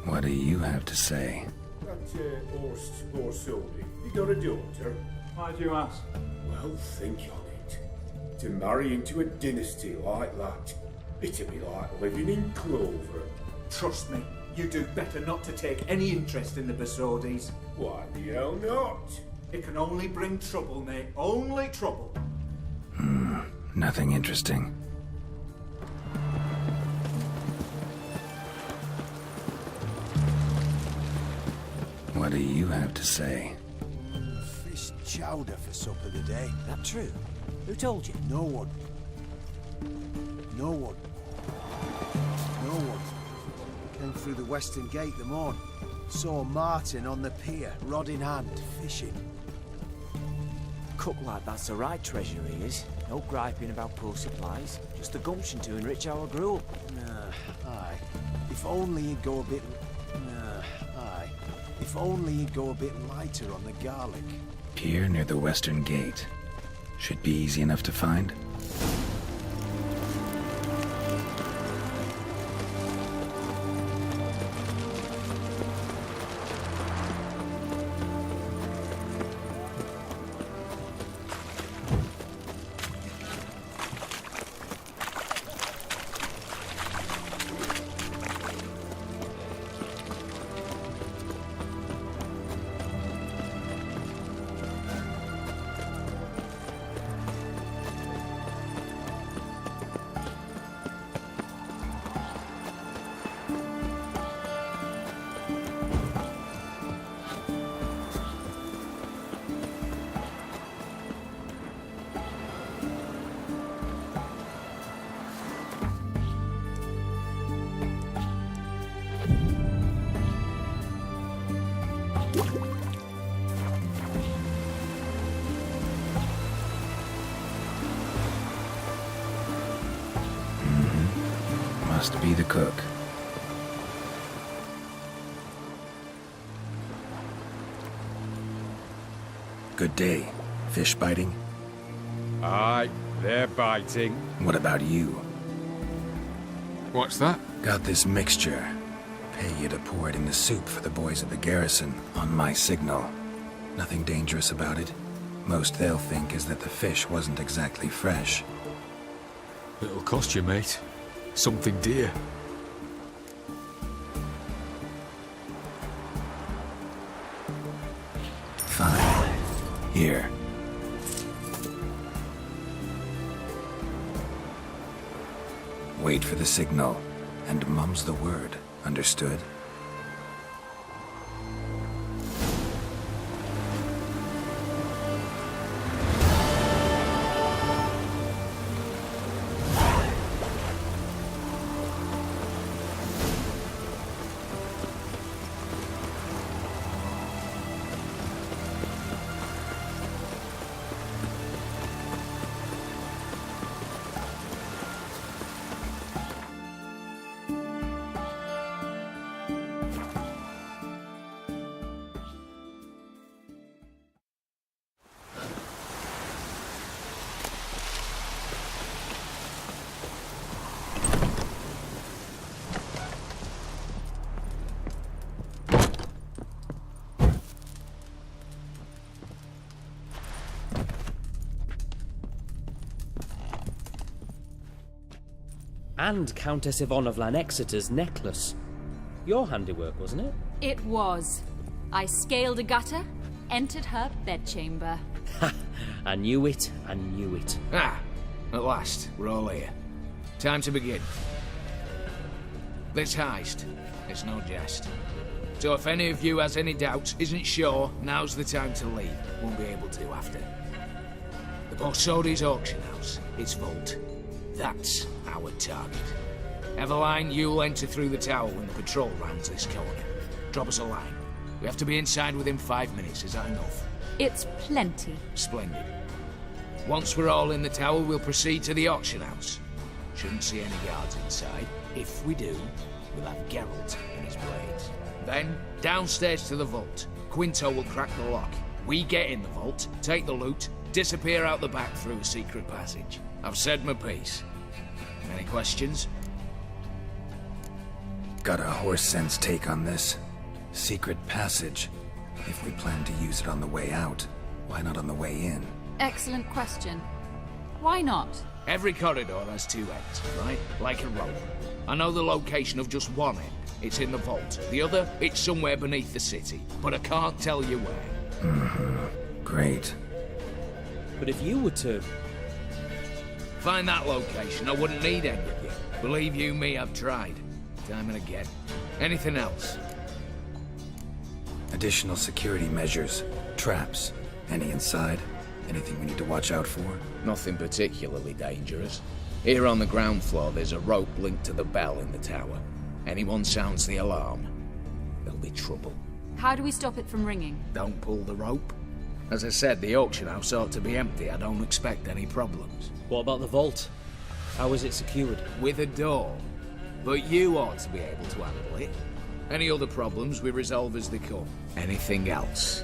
What do you have to say?
That horse or Sylvie, you got a daughter?
Why do you ask?
Well, think on it. To marry into a dynasty like that, it'd be like living in clover.
Trust me, you do better not to take any interest in the Basodis.
Why the hell not?
It can only bring trouble, mate. Only trouble.
Nothing interesting. What do you have to say?
Fish chowder for supper today.
That true? Who told you?
No one. No one. No one. Came through the western gate the morn. Saw Martin on the pier, rod in hand, fishing.
Cook like that's the right treasure he is. No griping about poor supplies. Just the gumption to enrich our gruel.
Aye. If only he'd go a bit... aye. If only he'd go a bit lighter on the garlic.
Pier near the western gate. Should be easy enough to find. Must be the cook. Good day. Fish biting?
Aye, they're biting.
What about you?
What's that?
Got this mixture. Pay you to pour it in the soup for the boys at the garrison, on my signal. Nothing dangerous about it. Most they'll think is that the fish wasn't exactly fresh.
It'll cost you, mate. Something dear.
Fine. Here. Wait for the signal, and mum's the word. Understood?
And Countess Yvonne of Lanexeter's necklace. Your handiwork, wasn't it?
It was. I scaled a gutter, entered her bedchamber.
Ha! I knew it, I knew it.
Ah, at last, we're all here. Time to begin. This heist, it's no jest. So if any of you has any doubts, isn't sure, now's the time to leave. Won't be able to after. The Borsodi's auction house, its vault. That's our target. Eveline, you'll enter through the tower when the patrol rounds this corner. Drop us a line. We have to be inside within 5 minutes, is that enough?
It's plenty.
Splendid. Once we're all in the tower, we'll proceed to the auction house. Shouldn't see any guards inside. If we do, we'll have Geralt and his blades. Then, downstairs to the vault. Quinto will crack the lock. We get in the vault, take the loot, disappear out the back through a secret passage. I've said my piece. Any questions?
Got a horse sense take on this? Secret passage. If we plan to use it on the way out, why not on the way in?
Excellent question. Why not?
Every corridor has 2 ends, right? Like a rope. I know the location of just one end. It's in the vault. The other, it's somewhere beneath the city. But I can't tell you where.
Mm-hmm. Great.
But if you were to...
find that location, I wouldn't need any of you. Believe you me, I've tried. Time and again. Anything else?
Additional security measures. Traps. Any inside? Anything we need to watch out for?
Nothing particularly dangerous. Here on the ground floor, there's a rope linked to the bell in the tower. Anyone sounds the alarm, there'll be trouble.
How do we stop it from ringing?
Don't pull the rope. As I said, the auction house ought to be empty. I don't expect any problems.
What about the vault? How is it secured?
With a door. But you ought to be able to handle it. Any other problems, we resolve as they come. Anything else?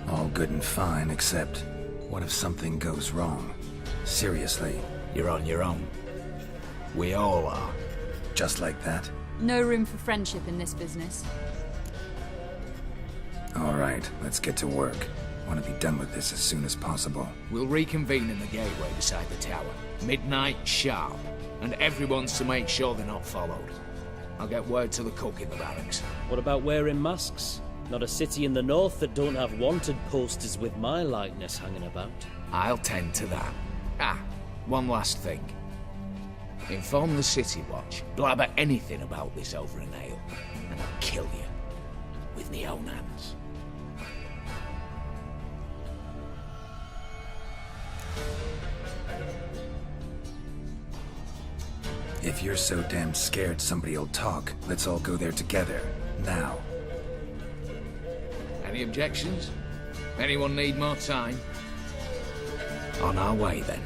All good and fine, except what if something goes wrong? Seriously.
You're on your own. We all are.
Just like that?
No room for friendship in this business.
All right, let's get to work. Want to be done with this as soon as possible.
We'll reconvene in the gateway beside the tower. Midnight sharp. And everyone's to make sure they're not followed. I'll get word to the cook in the barracks.
What about wearing masks? Not a city in the north that don't have wanted posters with my likeness hanging about.
I'll tend to that. Ah, one last thing. Inform the City Watch. Blabber anything about this over an ale, and I'll kill you. With me own hands.
If you're so damn scared somebody'll talk, let's all go there together. Now.
Any objections? Anyone need more time? On our way, then.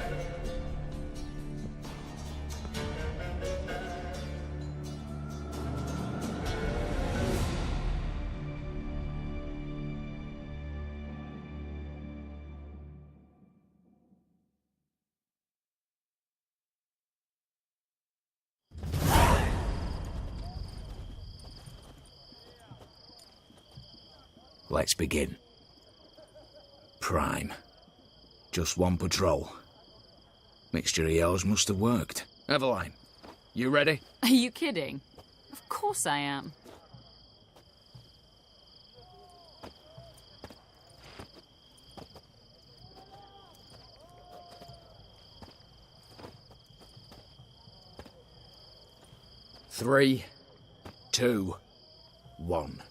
Let's begin. Prime. Just one patrol. Mixture of yours must have worked. Eveline, you ready?
Are you kidding? Of course I am.
Three, 2, 1.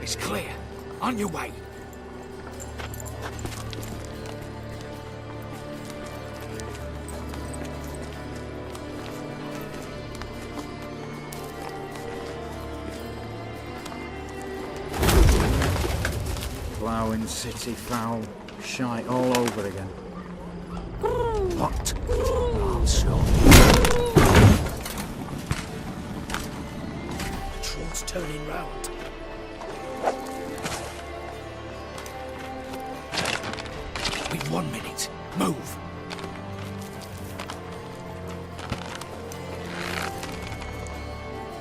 It's clear. On your way.
Ploughing city foul. Shite all over again.
What? Oh, so.
Patrol's turning round.
We've 1 minute. Move.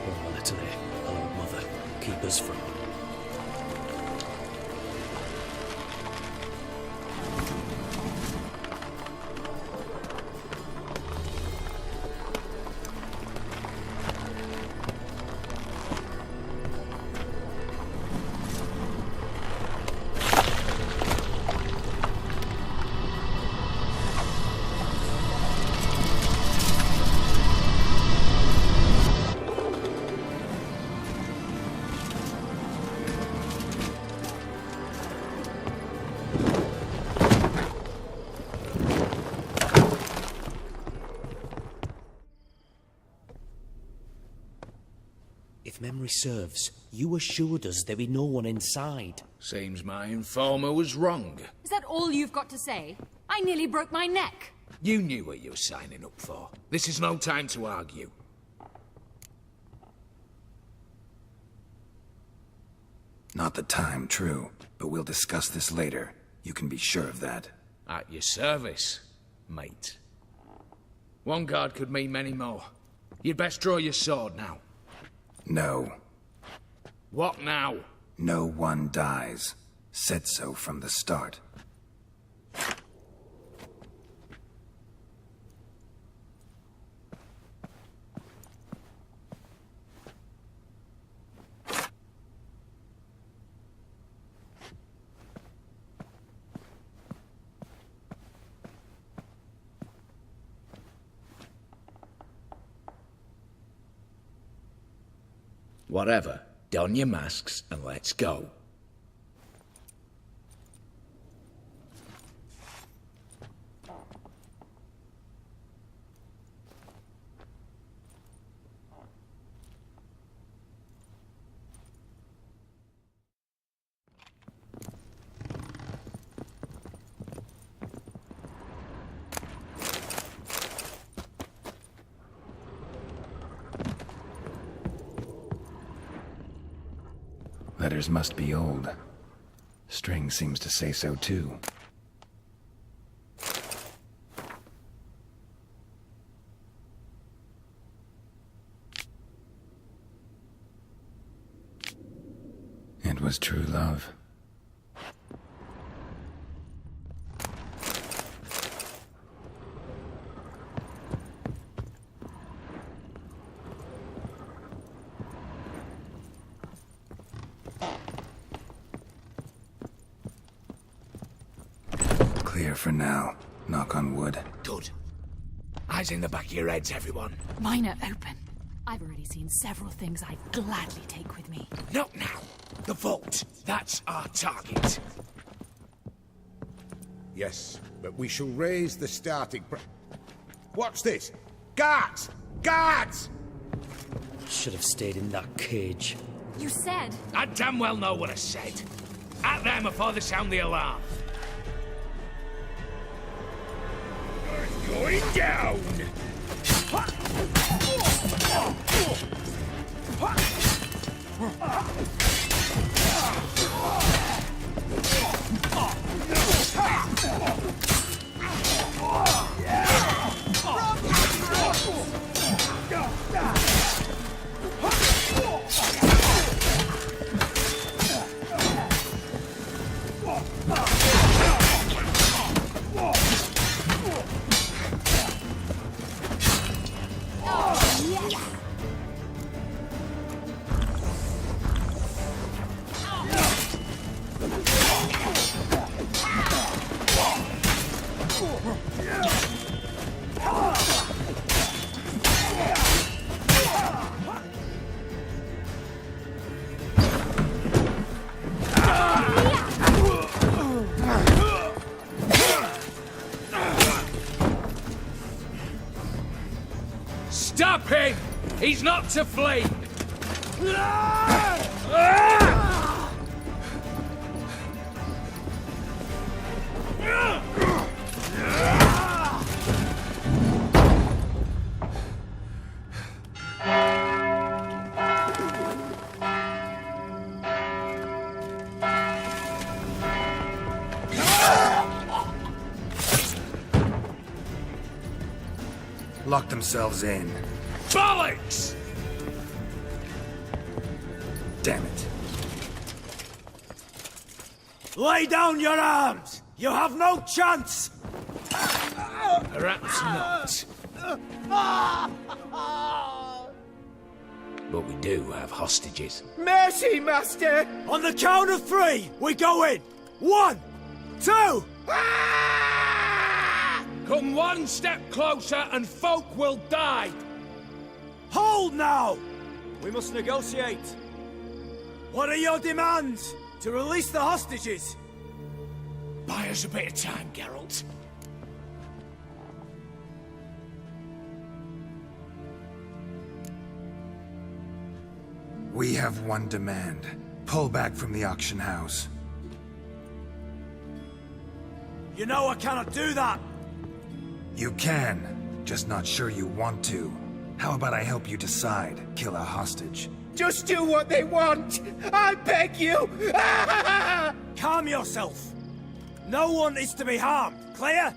Oh, Natalie, old mother, keep us from. If memory serves, you assured us there be no one inside.
Seems my informer was wrong.
Is that all you've got to say? I nearly broke my neck.
You knew what you were signing up for. This is no time to argue.
Not the time, true. But we'll discuss this later. You can be sure of that.
At your service, mate. One guard could mean many more. You'd best draw your sword now.
No.
What now?
No one dies. Said so from the start.
Whatever. Don your masks and let's go.
Letters must be old. String seems to say so too. It was true love. Clear for now. Knock on wood.
Good. Eyes in the back of your heads, everyone.
Mine are open. I've already seen several things I'd gladly take with me.
Not now. The vault. That's our target.
Yes, but we shall raise the starting Watch this! Guards! Guards!
Should have stayed in that cage.
You said...
I damn well know what I said. At them before they sound the alarm.
Going down!
Stop him! He's not to flee!
Lock themselves in.
Bollocks!
Damn it.
Lay down your arms! You have no chance!
Perhaps not. But we do have hostages.
Mercy, Master! On the count of three, we go in! 1, 2...
Come one step closer and folk will die!
Hold now! We must negotiate. What are your demands? To release the hostages?
Buy us a bit of time, Geralt.
We have one demand. Pull back from the auction house.
You know I cannot do that!
You can, just not sure you want to. How about I help you decide? Kill a hostage.
Just do what they want! I beg you! Calm yourself! No one is to be harmed, clear?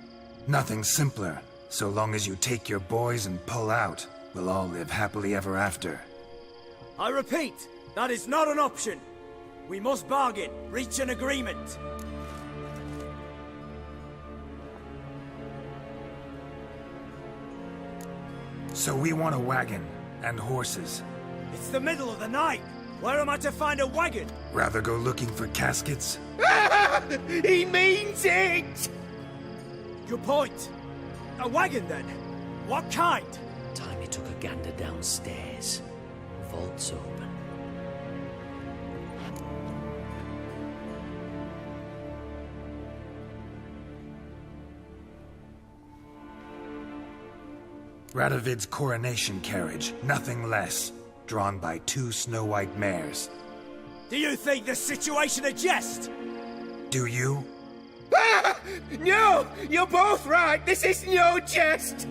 Nothing simpler. So long as you take your boys and pull out, we'll all live happily ever after.
I repeat, that is not an option. We must bargain, reach an agreement.
So we want a wagon, and horses.
It's the middle of the night. Where am I to find a wagon?
Rather go looking for caskets?
He means it! Good point. A wagon, then? What kind?
Time he took a gander downstairs. Vault's open.
Radovid's coronation carriage, nothing less. Drawn by 2 snow-white mares.
Do you think the situation a jest?
Do you?
No! You're both right! This is no jest!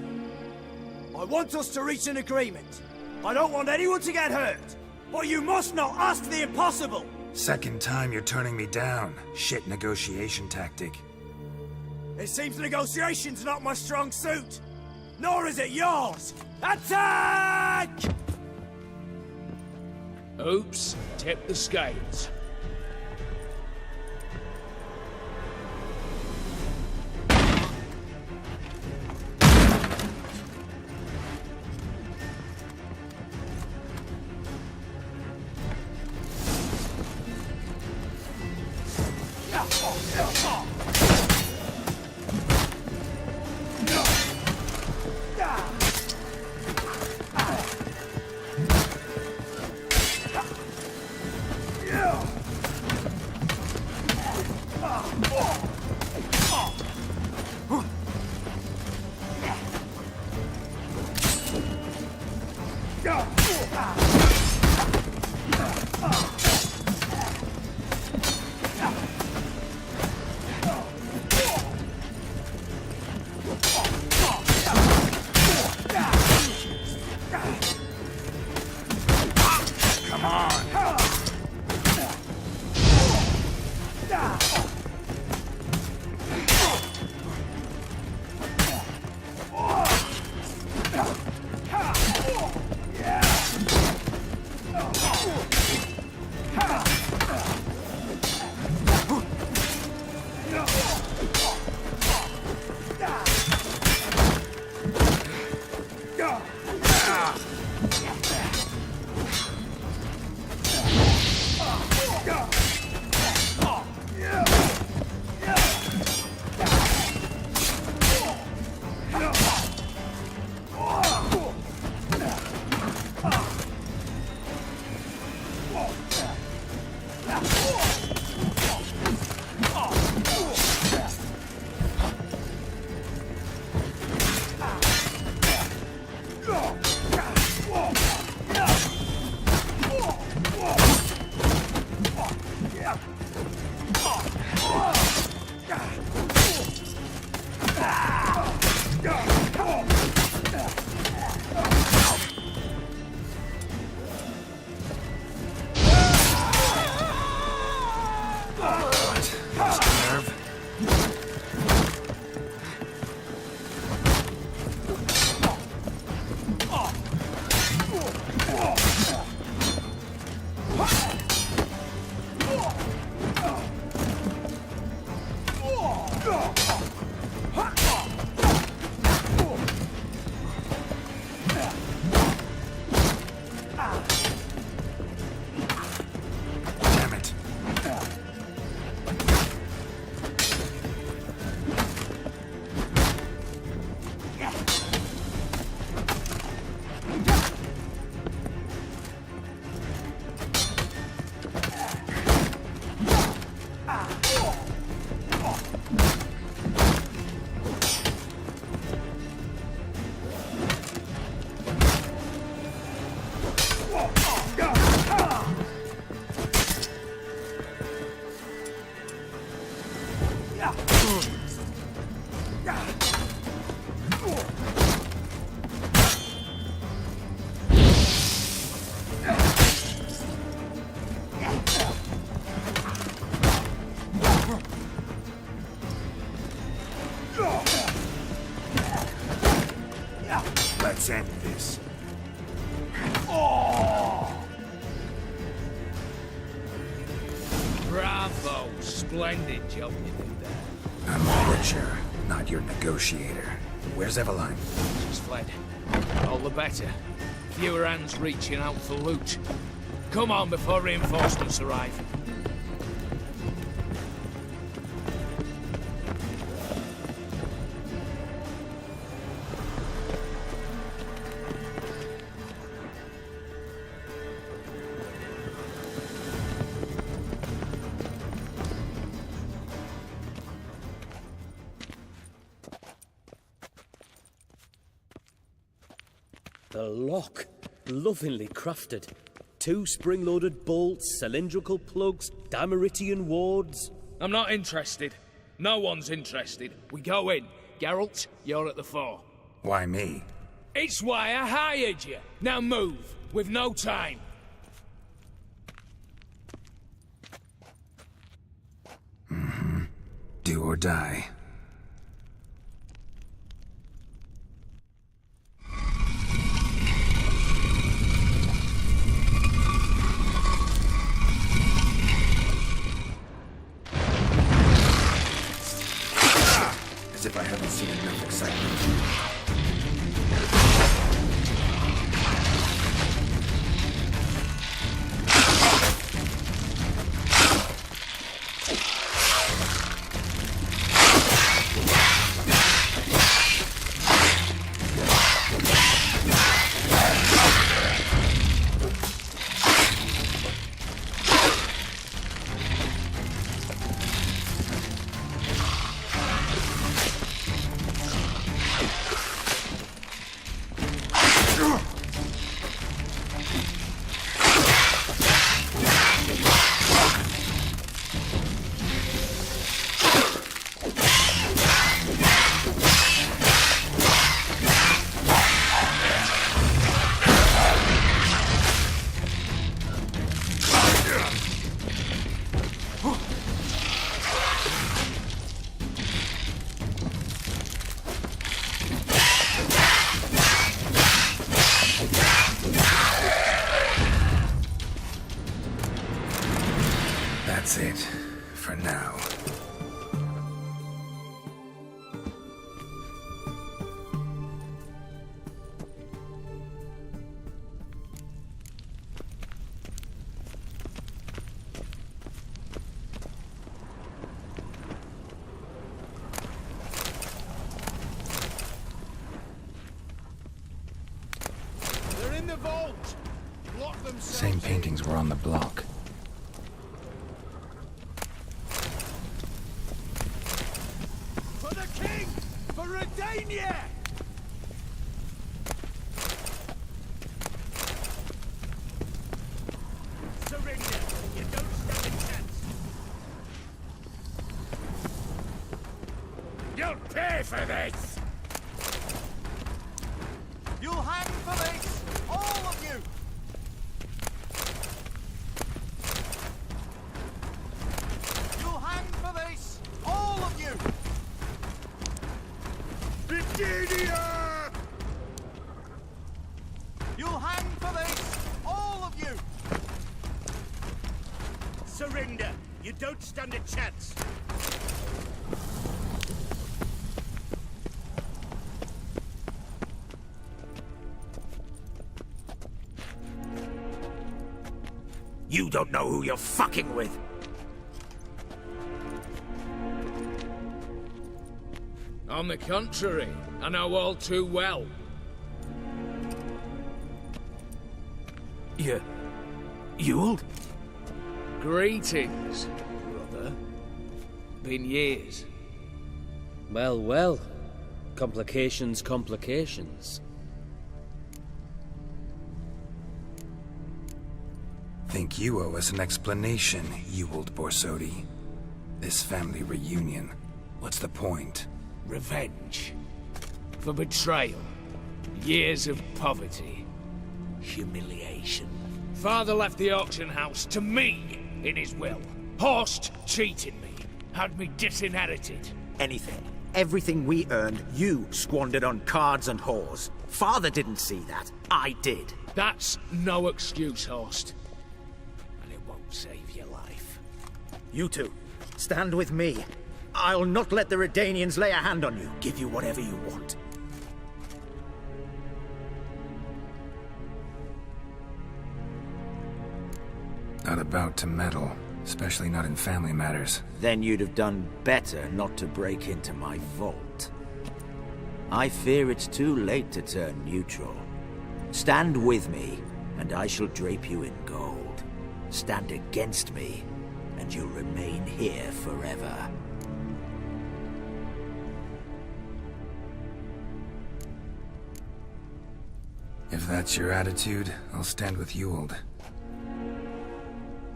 I want us to reach an agreement. I don't want anyone to get hurt. But you must not ask the impossible!
Second time you're turning me down. Shit negotiation tactic.
It seems negotiation's not my strong suit. Nor is it yours! Attack!
Oops, tip the scales.
Let's end this.
Bravo! Splendid job you did there.
I'm a butcher, not your negotiator. Where's Eveline?
She's fled. All the better. Fewer hands reaching out for loot. Come on before reinforcements arrive.
The lock. Lovingly crafted. 2 spring-loaded bolts, cylindrical plugs, Dameritian wards.
I'm not interested. No one's interested. We go in. Geralt, you're at the fore.
Why me?
It's why I hired you. Now move. We've no time.
Do or die. As if I haven't seen enough excitement. That's it, for now.
They're in the vault! Lock themselves
Same paintings were on the block.
For the king! For Redania! Surrender! You don't stand a chance!
You'll pay for this!
You'll hang for this! All of you! You'll hang for this! All of you!
Virginia!
You'll hang for this! All of you! Surrender! You don't stand a chance!
You don't know who you're fucking with!
On the contrary, I know all too well.
You old?
Greetings, brother. Been years.
Well, well. Complications, complications.
Think you owe us an explanation, you old Borsodi. This family reunion. What's the point?
Revenge. For betrayal. Years of poverty. Humiliation. Father left the auction house to me in his will. Horst cheated me. Had me disinherited.
Anything. Everything we earned, you squandered on cards and whores. Father didn't see that. I did.
That's no excuse, Horst. And it won't save your life.
You two, stand with me. I'll not let the Redanians lay a hand on you. Give you whatever you want.
Not about to meddle, especially not in family matters.
Then you'd have done better not to break into my vault. I fear it's too late to turn neutral. Stand with me, and I shall drape you in gold. Stand against me, and you'll remain here forever.
If that's your attitude, I'll stand with Ewald.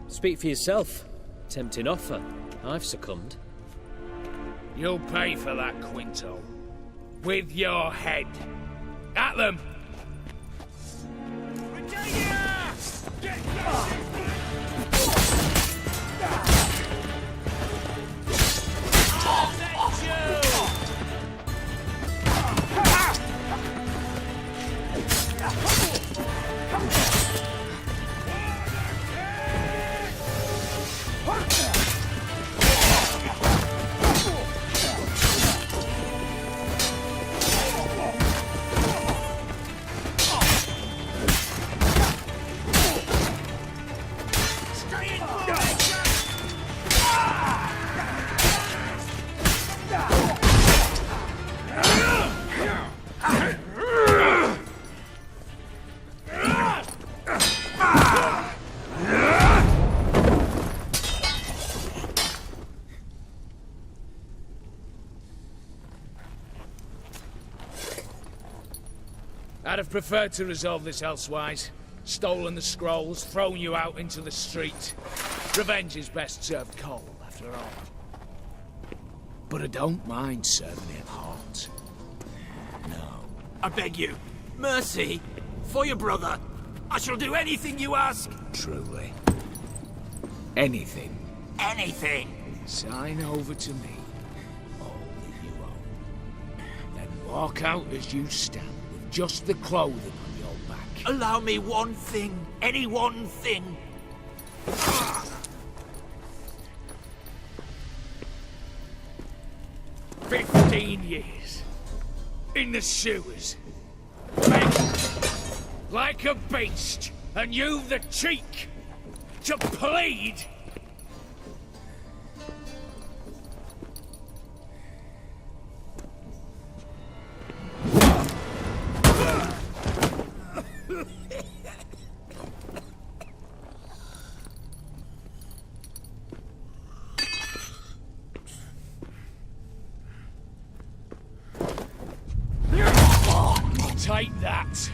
Speak for yourself. Tempting offer. I've succumbed.
You'll pay for that, Quinto. With your head. At them! I'd have preferred to resolve this elsewise. Stolen the scrolls, thrown you out into the street. Revenge is best served cold, after all. But I don't mind serving it hot. No.
I beg you, mercy, for your brother. I shall do anything you ask.
Truly. Anything.
Anything.
Sign over to me. All that you own. Then walk out as you stand. Just the clothing on your back.
Allow me one thing. Any one thing.
15 years. In the sewers. Begging. Like a beast. And you the cheek. To plead. Take that.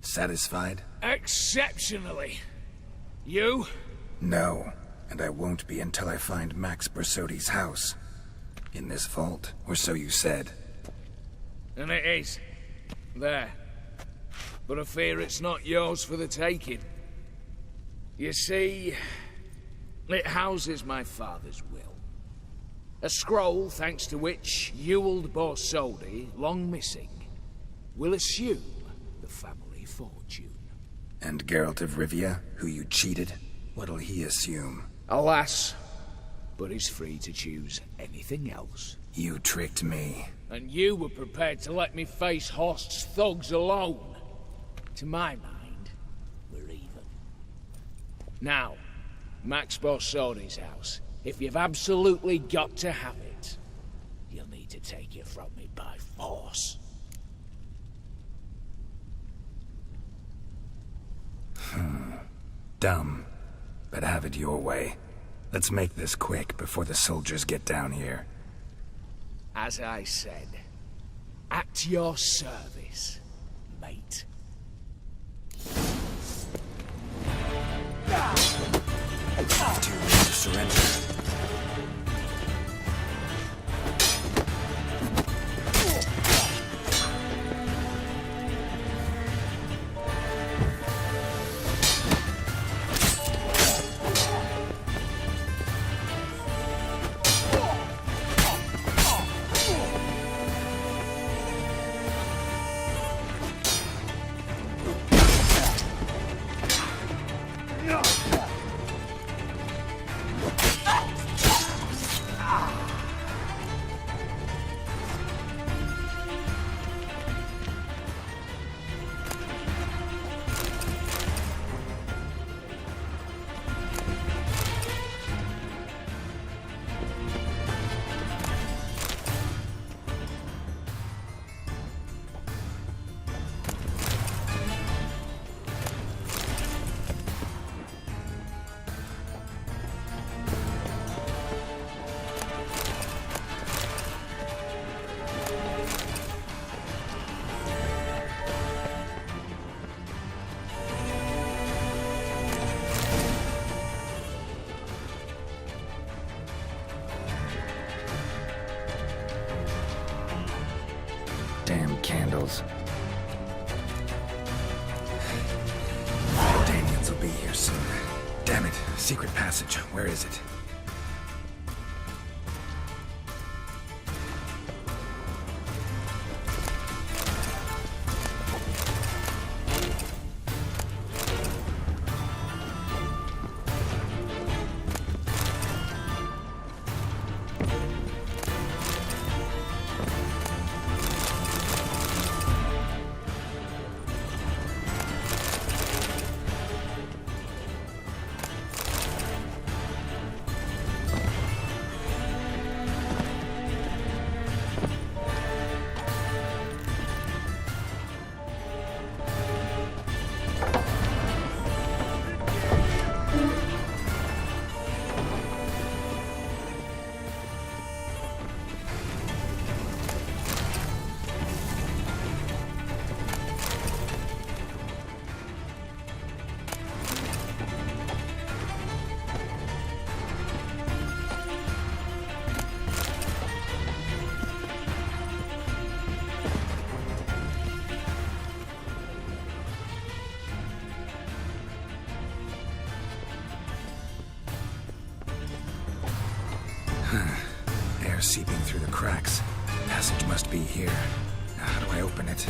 Satisfied?
Exceptionally. You?
No, and I won't be until I find Max Bersodi's house. In this vault, or so you said.
And it is. There. But I fear it's not yours for the taking. You see, it houses my father's will. A scroll thanks to which Ewald Borsodi, long missing, will assume the family fortune.
And Geralt of Rivia, who you cheated, what'll he assume?
Alas, but he's free to choose anything else.
You tricked me.
And you were prepared to let me face Horst's thugs alone. To my mind, we're even. Now, Max Borsodi's house. If you've absolutely got to have it, you'll need to take it from me by force.
Dumb, but have it your way. Let's make this quick before the soldiers get down here.
As I said, at your service, mate.
Too late to surrender. Damn candles. Daniels will be here soon. Damn it. Secret passage. Where is it? Air seeping through the cracks. Passage must be here. Now, how do I open it?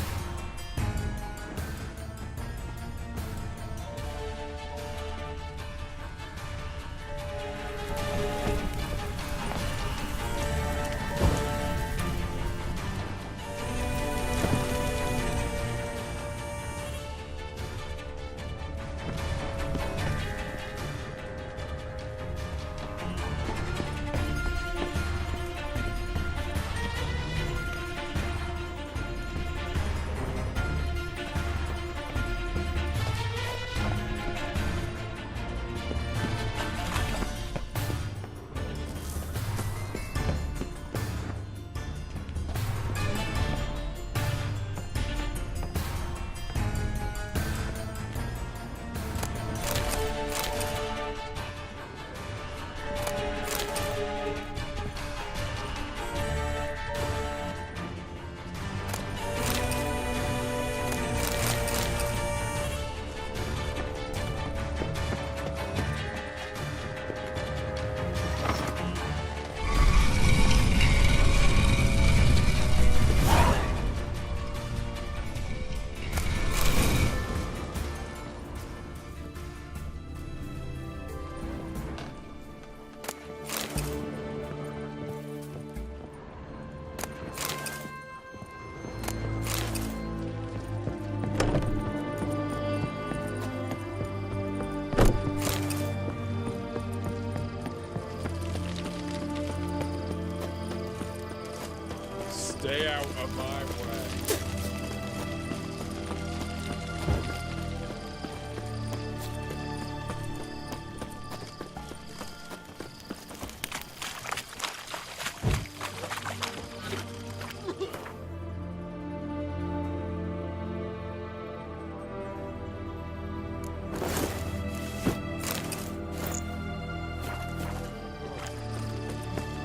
Stay out of my way.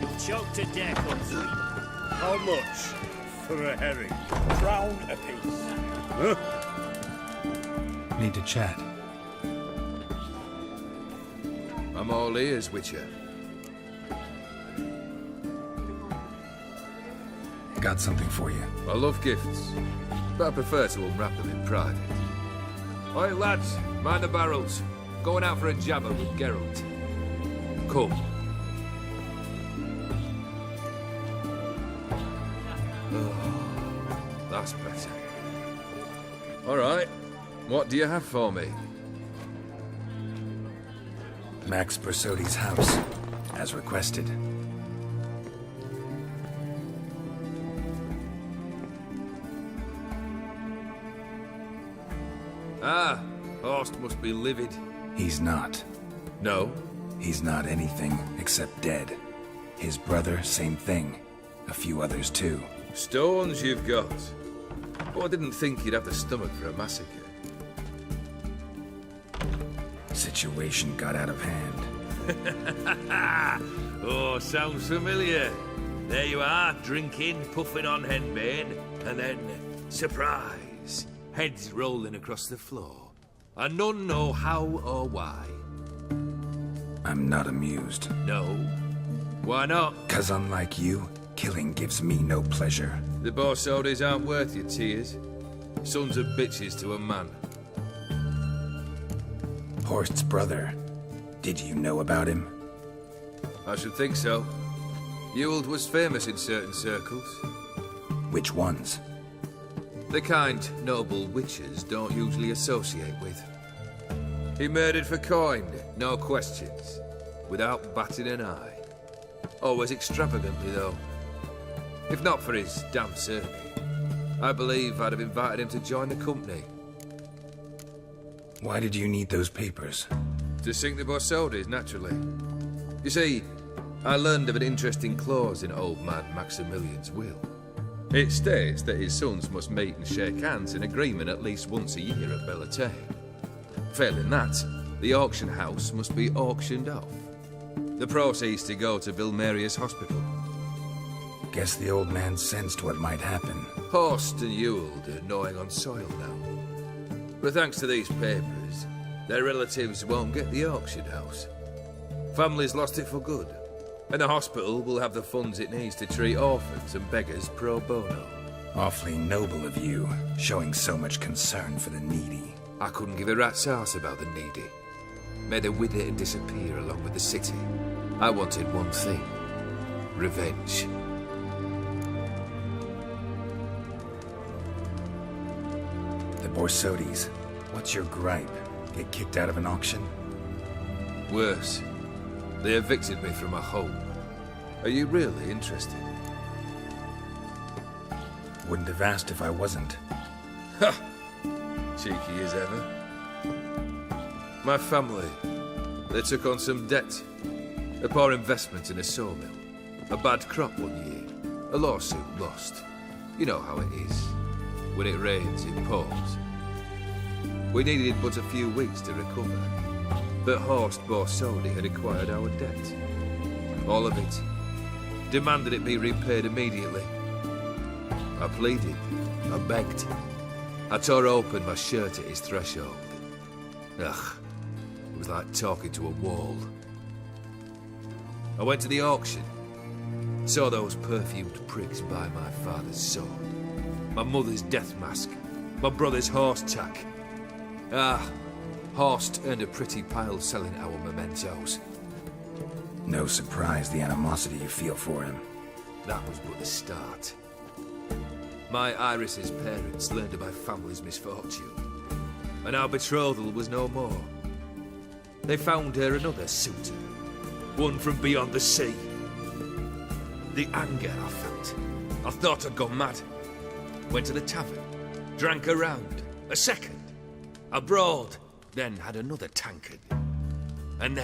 You'll choke to death on three.
How much for a herring?
Crown apiece.
Huh?
Need to chat.
I'm all ears, Witcher.
Got something for you.
I love gifts, but I prefer to unwrap them in private. Oi, lads, mind the barrels. Going out for a jabber with Geralt. Come. Oh, that's better. All right, what do you have for me?
Max Bersodi's house, as requested.
Ah, Horst must be livid.
He's not.
No?
He's not anything except dead. His brother, same thing. A few others too.
Stones you've got. But I didn't think you'd have the stomach for a massacre.
Situation got out of hand.
Oh, sounds familiar. There you are, drinking, puffing on henbane, and then, surprise, heads rolling across the floor. And none know how or why.
I'm not amused.
No? Why not?
'Cause unlike you, killing gives me no pleasure.
The Borsodis aren't worth your tears. Sons of bitches to a man.
Horst's brother. Did you know about him?
I should think so. Ewald was famous in certain circles.
Which ones?
The kind noble witches don't usually associate with. He murdered for coin, no questions, without batting an eye. Always extravagantly, though. If not for his damn surname, I believe I'd have invited him to join the company.
Why did you need those papers?
To sink the Borsodis, naturally. You see, I learned of an interesting clause in old man Maximilian's will. It states that his sons must meet and shake hands in agreement at least once a year at Bellatane. Failing that, the auction house must be auctioned off. The proceeds to go to Vilmeria's hospital.
Guess the old man sensed what might happen.
Horst and Ewald are gnawing on soil now. But thanks to these papers, their relatives won't get the auction house. Family's lost it for good, and the hospital will have the funds it needs to treat orphans and beggars pro bono.
Awfully noble of you, showing so much concern for the needy.
I couldn't give a rat's ass about the needy. May they wither and disappear along with the city. I wanted one thing. Revenge.
The Borsodis. What's your gripe? Get kicked out of an auction?
Worse. They evicted me from my home. Are you really interested?
Wouldn't have asked if I wasn't.
Ha! Cheeky as ever. My family, they took on some debt. A poor investment in a sawmill. A bad crop one year. A lawsuit lost. You know how it is. When it rains, it pours. We needed but a few weeks to recover. But Horst Borsodi had acquired our debt. All of it. Demanded it be repaid immediately. I pleaded. I begged. I tore open my shirt at his threshold. Ugh. It was like talking to a wall. I went to the auction. Saw those perfumed prigs buy my father's sword. My mother's death mask. My brother's horse tack. Ah, Horst earned a pretty pile selling our mementos.
No surprise the animosity you feel for him.
That was but the start. My Iris's parents learned of my family's misfortune, and our betrothal was no more. They found her another suitor, one from beyond the sea. The anger I felt. I thought I'd gone mad. Went to the tavern, drank a round, a second, abroad, then had another tankard. And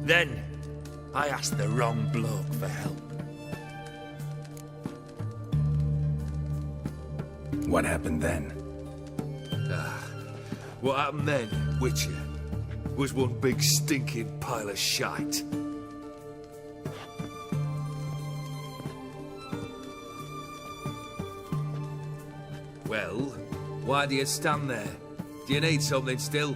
then I asked the wrong bloke for help.
What happened then?
What happened then, Witcher, was one big stinking pile of shite. Well, why do you stand there? Do you need something still?